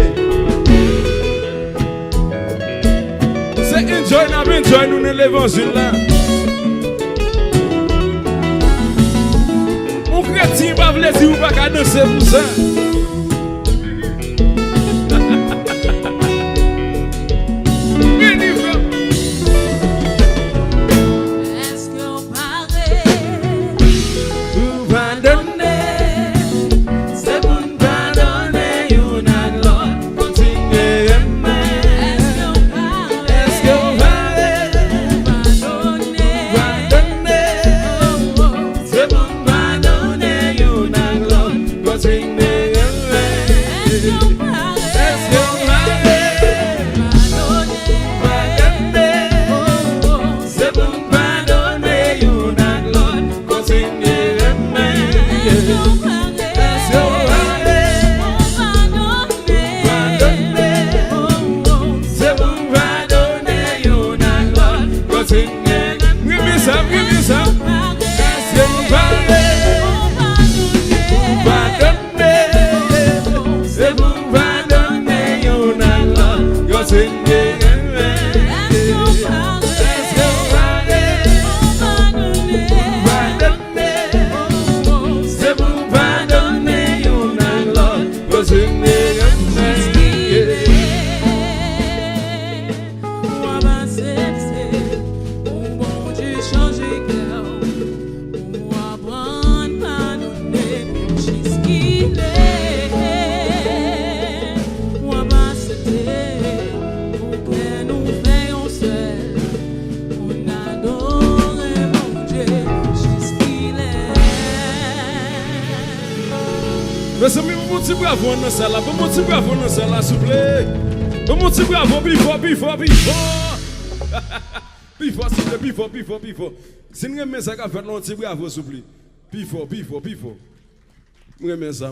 Se enjoy na enjoy nou ne l'évangile là. Ou chrétien pa vle di ou pa ka danser pour ça. est-ce qu'on paraît Ou pardonner, c'est pour nous pardonner, you not Lord. continuer aimer. Est-ce qu'on paraît Est-ce que vous parlez? pardonner? Pardonner. Oh, oh. C'est pour pardonner, you not Lord. Continuer aimer. Est-ce qu'on paraît Est-ce que vous parlez? pardonner? Pardonner. Oh, oh. C'est pour pardonner, you not Lord. Continuer aimer. Est-ce qu'on paraît Est-ce que vous parlez? pardonner? Oh, oh. C'est pour pardonner, you not Lord. Continuer. Give me some, give me some. Est-ce que vous parlez? Pardonner. C'est pour pardonner, you not Lord. Continuer. Est-ce que vous parlez? Pardonner. C'est pour pardonner. Mes amis, vous montez bravo dans ça là. Vous montez bravo dans ça là, s'il vous plaît. Vous montez bravo, before. Before, s'il vous plaît, before. Si nous remettons ça, vous montez bravo, s'il vous plaît. Before. Je remets ça.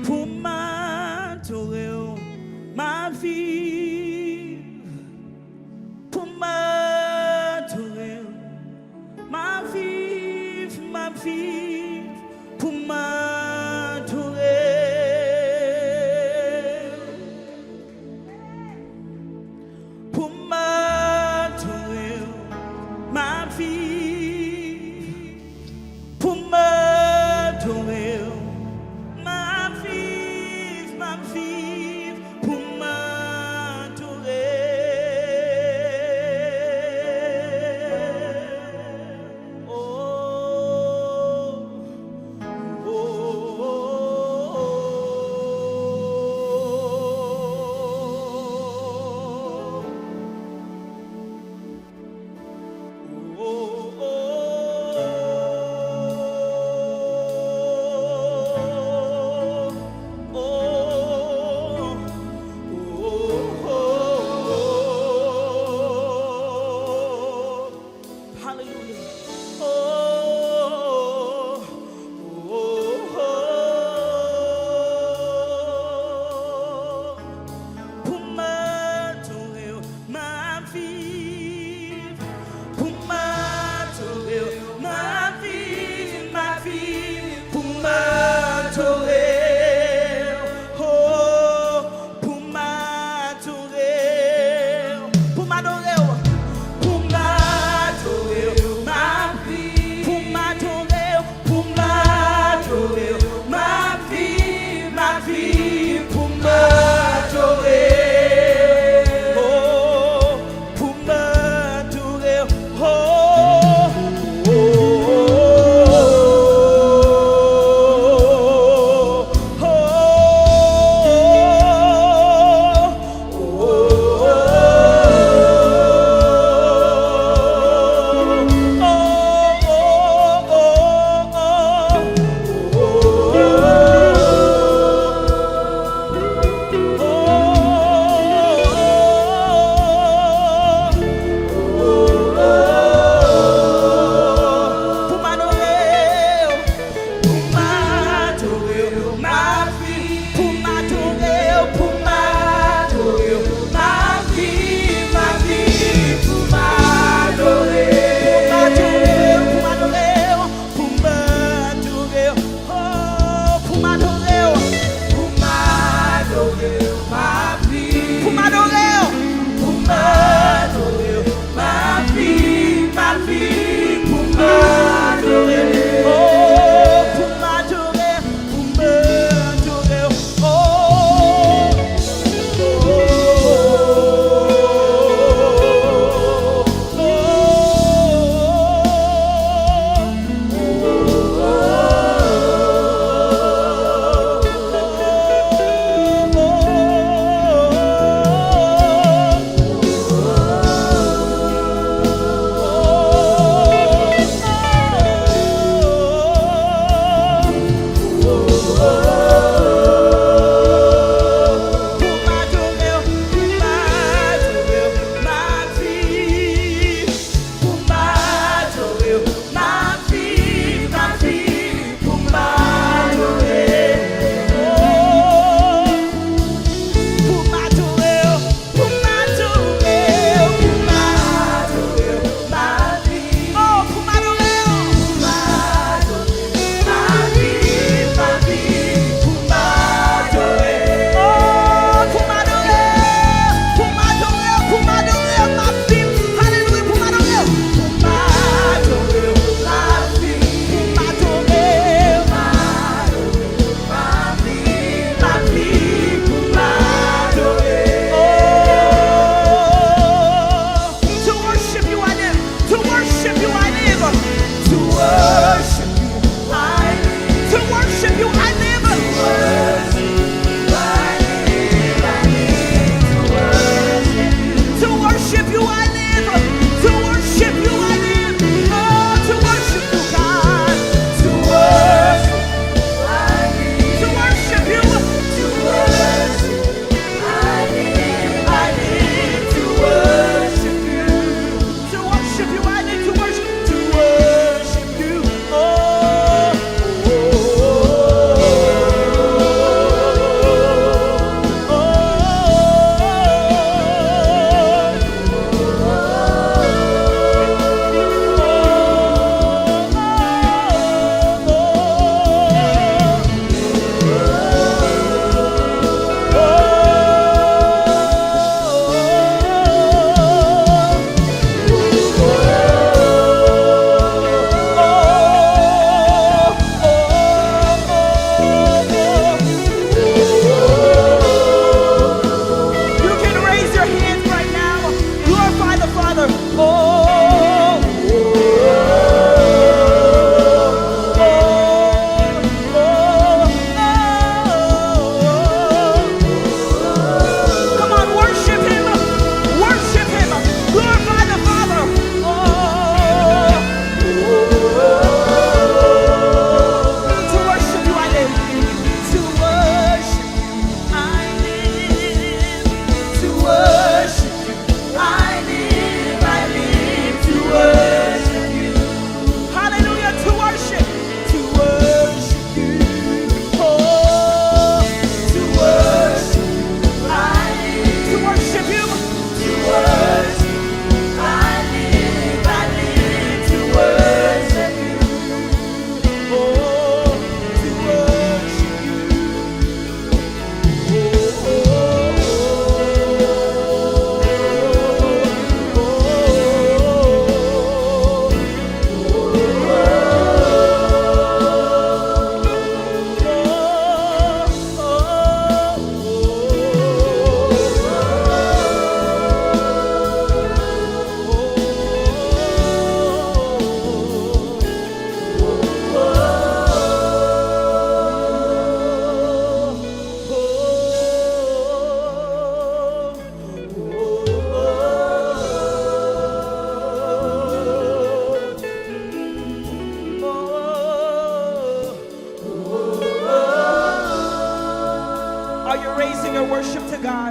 Pour m'adorer, ma vie. Pour m'adorer, ma vie. Pour m'adorer. Pour m'adorer, ma vie. Pour m'adorer. Pour m'adorer.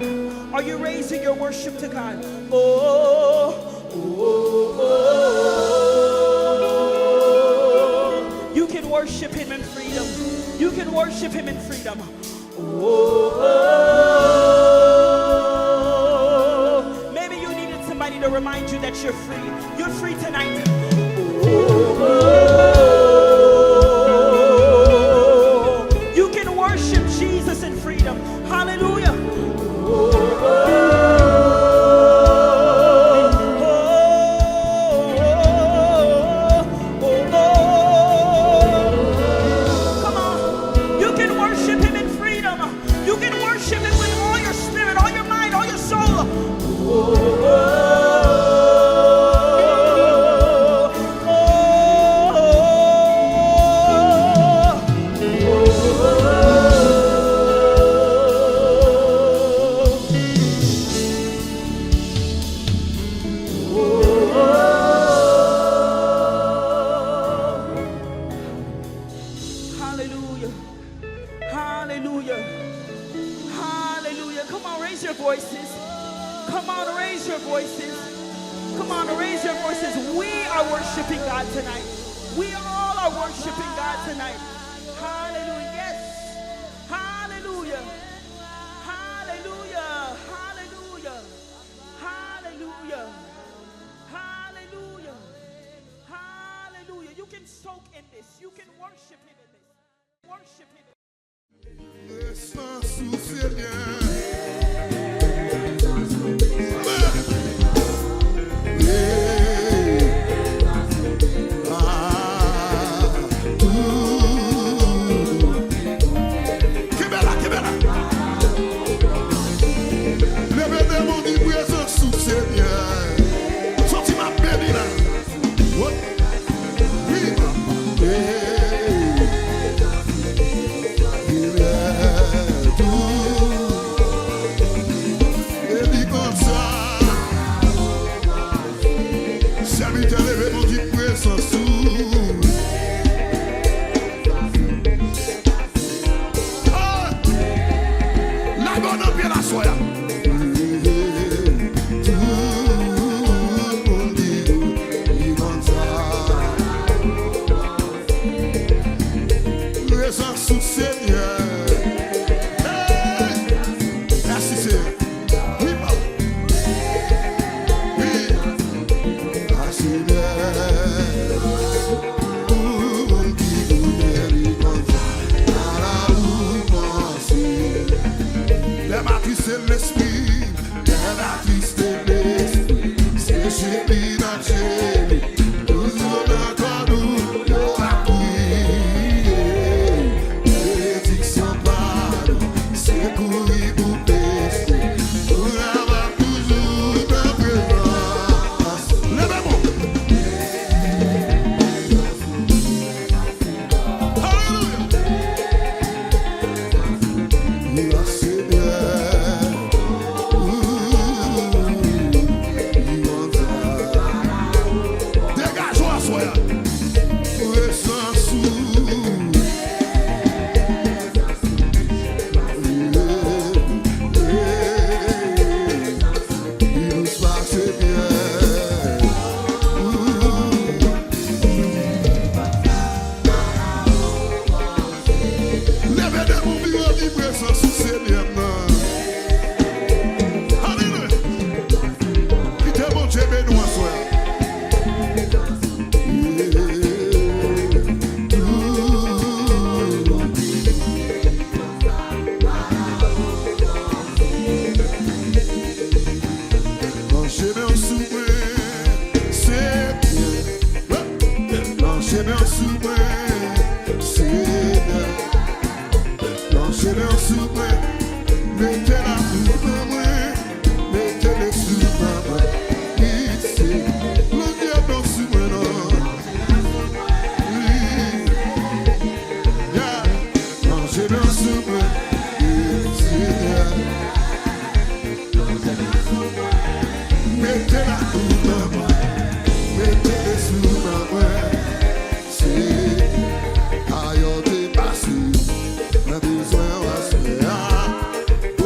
God? Are you raising your worship to God? Oh, oh, oh. You can worship him in freedom. You can worship him in freedom. Oh, oh. Maybe you needed somebody to remind you that you're free. You're free tonight. Oh, oh. You can worship Jesus in freedom. Hallelujah. Oh, oh.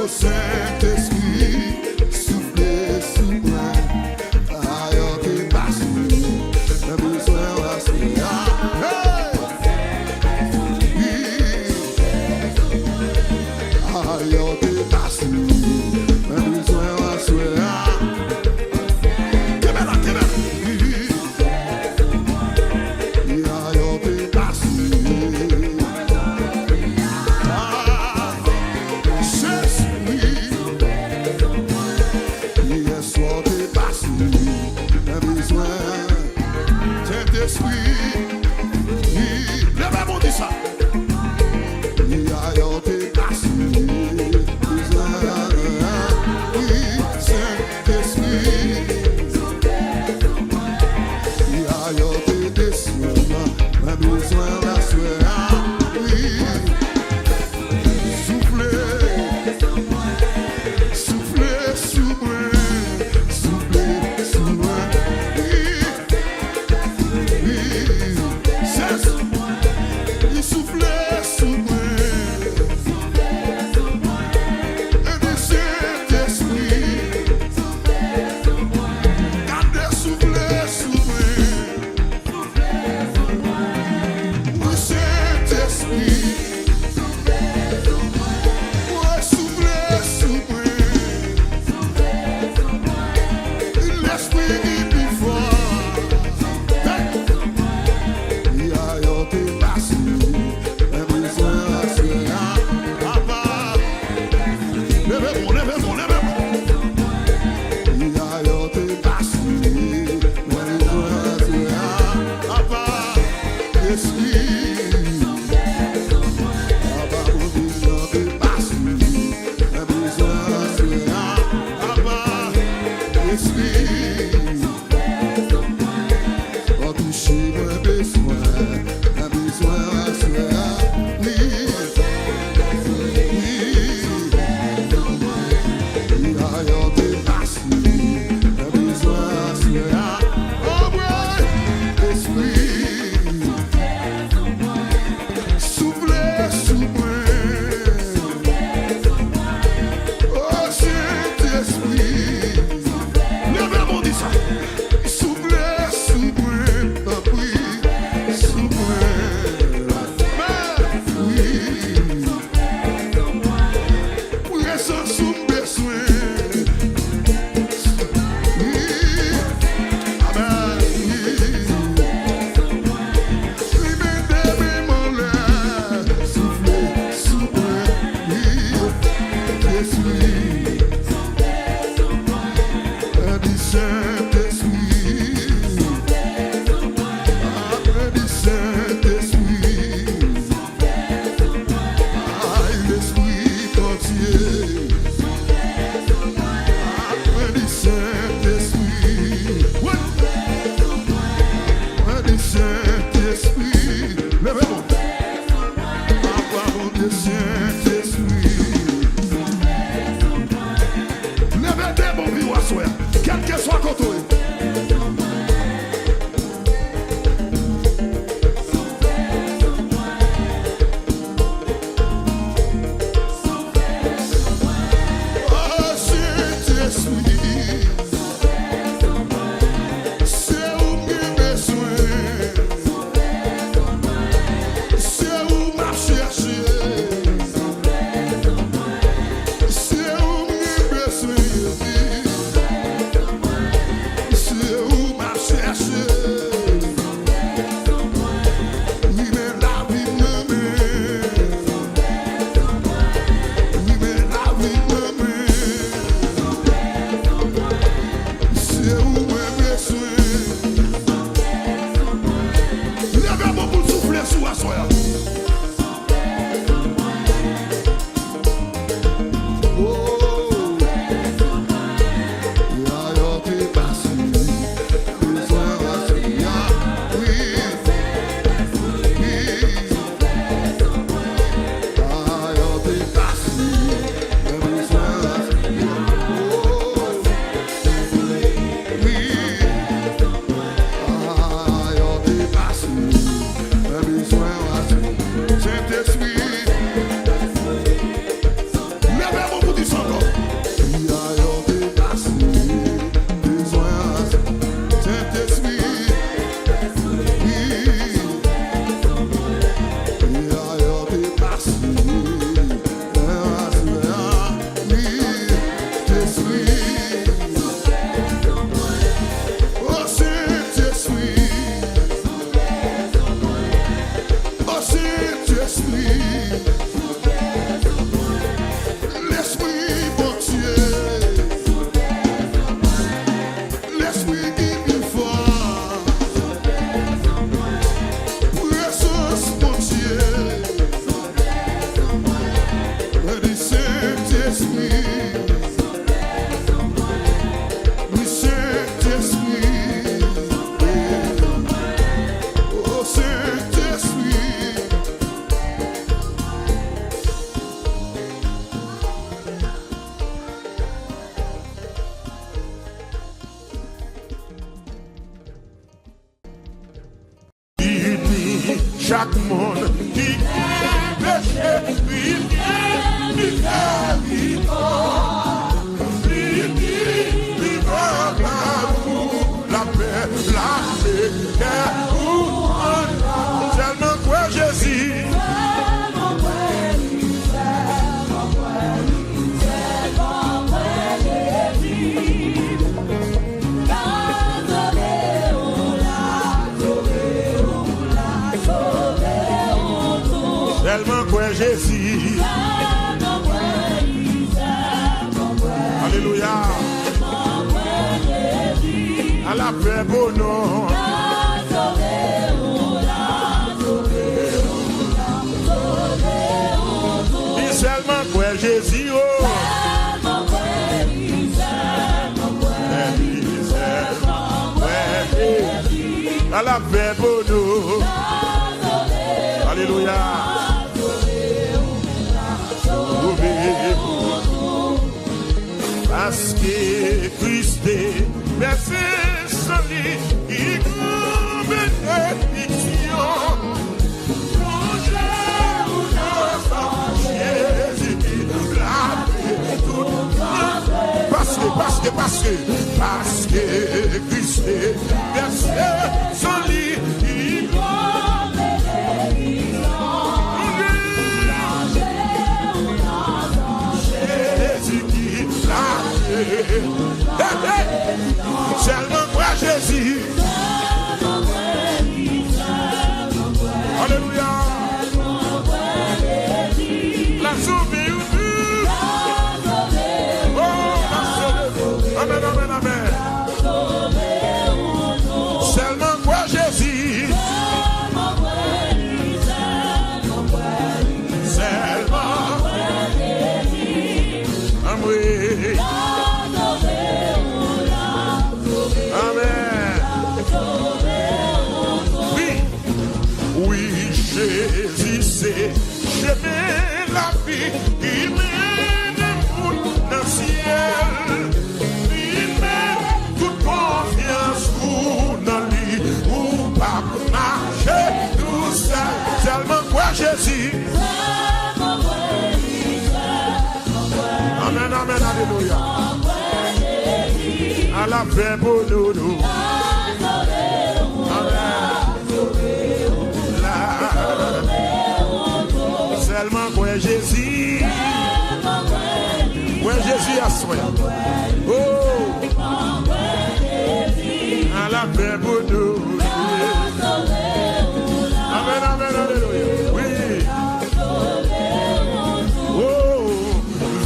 Saint-Esprit chaque monde qui est péché, il vient la paix, tellement quoi Jésus. Tellement quoi Jésus. Alléluia. À la paix, bon nom. Dis seulement quoi Jésus. Oh. À la paix, bon nom. Alléluia. Parce que Christ est versé son lit, il nous bénédiction. Jésus qui l'a fait tout. Parce que Christ est versé son lit, il nous bénédiction. Jésus qui l'a fait. Seulement moi Jésus. Alléluia. La sauvé ou nous. Oh, la sauvé. Amen, amen, amen. Seulement moi Jésus. Seulement. Amen. Amen. Oui, Jésus c'est chemin la vie qui mène dans le ciel. Il met toute confiance dans lui ou pas marcher tout seul. Seulement quoi Jésus. Amen, amen, alléluia. À la paix pour nous. Seulement quoi Jésus. Ouais Jésus a soin. Oh. À la paix pour nous. Amen, amen, alléluia. Oui. Oh.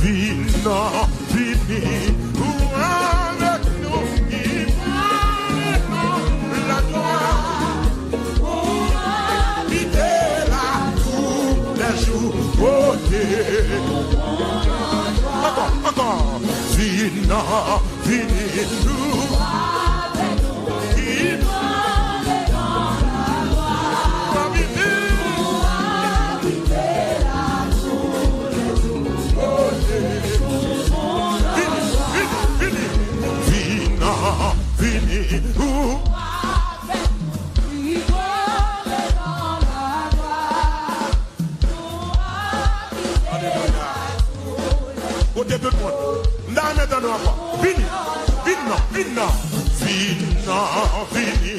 Vino, vini. Avec nous. Il la gloire. Encore, vino, vini, nous, il vino, vini, nous. Côté tout le monde. N'a maintenant encore. Vini. Vino. Vino. Vino. Vini.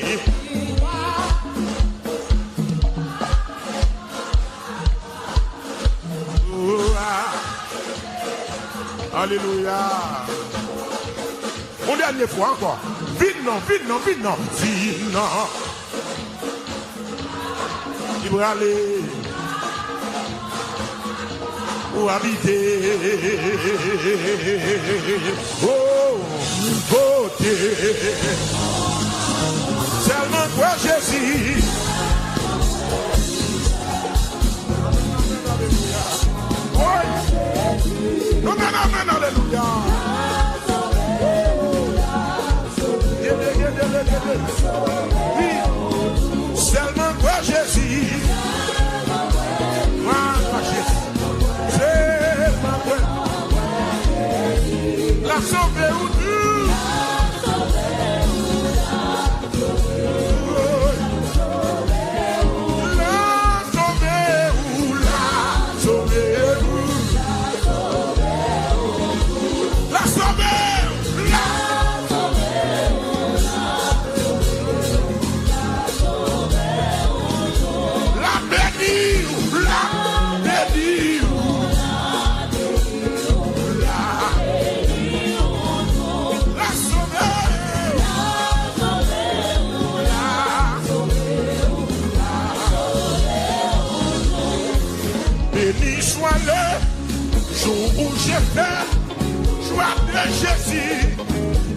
Alléluia. Une dernière fois encore. Vino. Vino. Vino. Vino. Il va aller. Pour habiter, oh, beauté, seulement toi Jésus. Non, alléluia. Oui, seulement toi Jésus. La sauvé ou nous. La faire joie de Jésus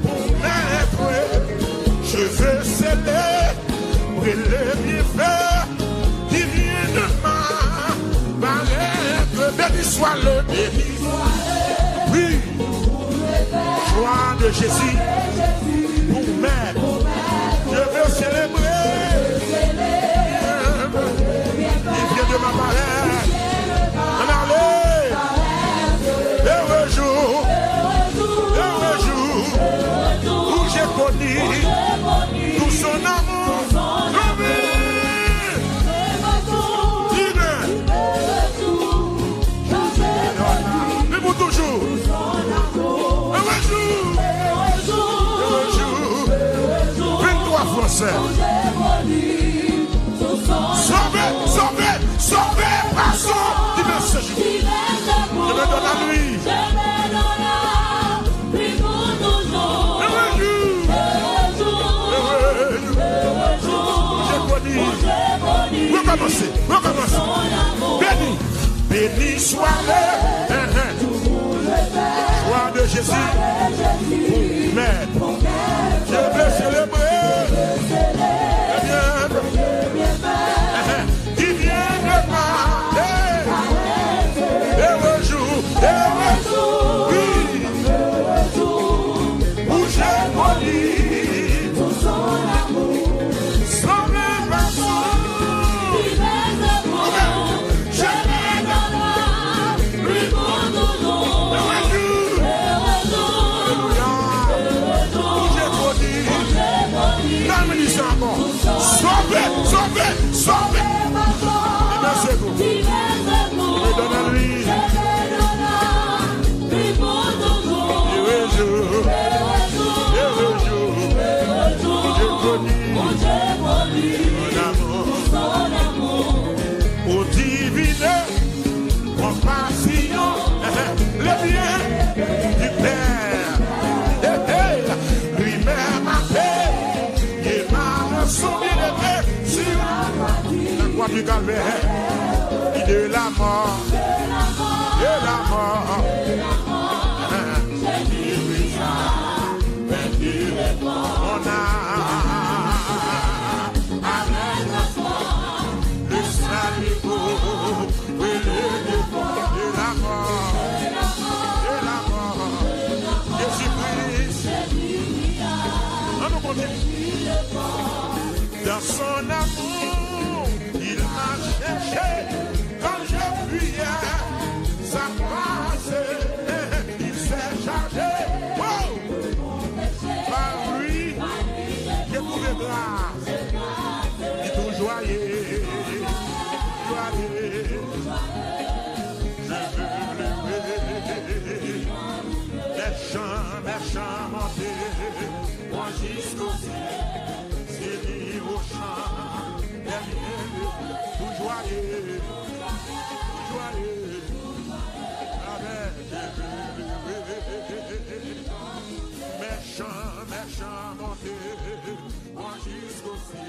pour mes frères. Je veux célébrer les bienfaits qui viennent de ma barrière. Béni soit le béni. Oui, joie de Jésus pour mes. Je veux célébrer. Il vient de ma barrière. En aller. Heureux jour. Heureux jour. Où j'ai connu tout son amour. Mais pour toujours. Heureux jour. 23 Français. Sauvé, sauvé, sauvé par son divin séjour. Je me donne à lui. Recommencez. Béni, béni soit le joie de Jésus. Mais je veux célébrer qui vient de ma heureux jour, oui, où j'ai connu son amour, son évasion. Je vais dans la pluie pour toujours. Alléluia. Où j'ai connu. Sauvé, sauvé, sauvé. Me donne à lui. Heureux jour. J'ai connu mon amour. Au divine compassion, le bien du Père. Lui-même a fait. Et m'a soumis de paix sur la croix du calvaire. Et de la mort. De la mort. J'ai vu ça. Vaincu mon âme. Avec la foi. Le salut pour. Oui, le défaut. De la mort. De la mort. Jésus-Christ. On nous continue. Dans son amour, il m'a cherché quand je fuyais sa grâce. Il s'est chargé. Oh! Par lui, j'ai trouvé grâce. Et tout joyeux. Joyeux. Je veux lever les chants monter. Moi jusqu'au ciel. Au chant, tout joyeux, avec mes chants montés, moi jusqu'au ciel.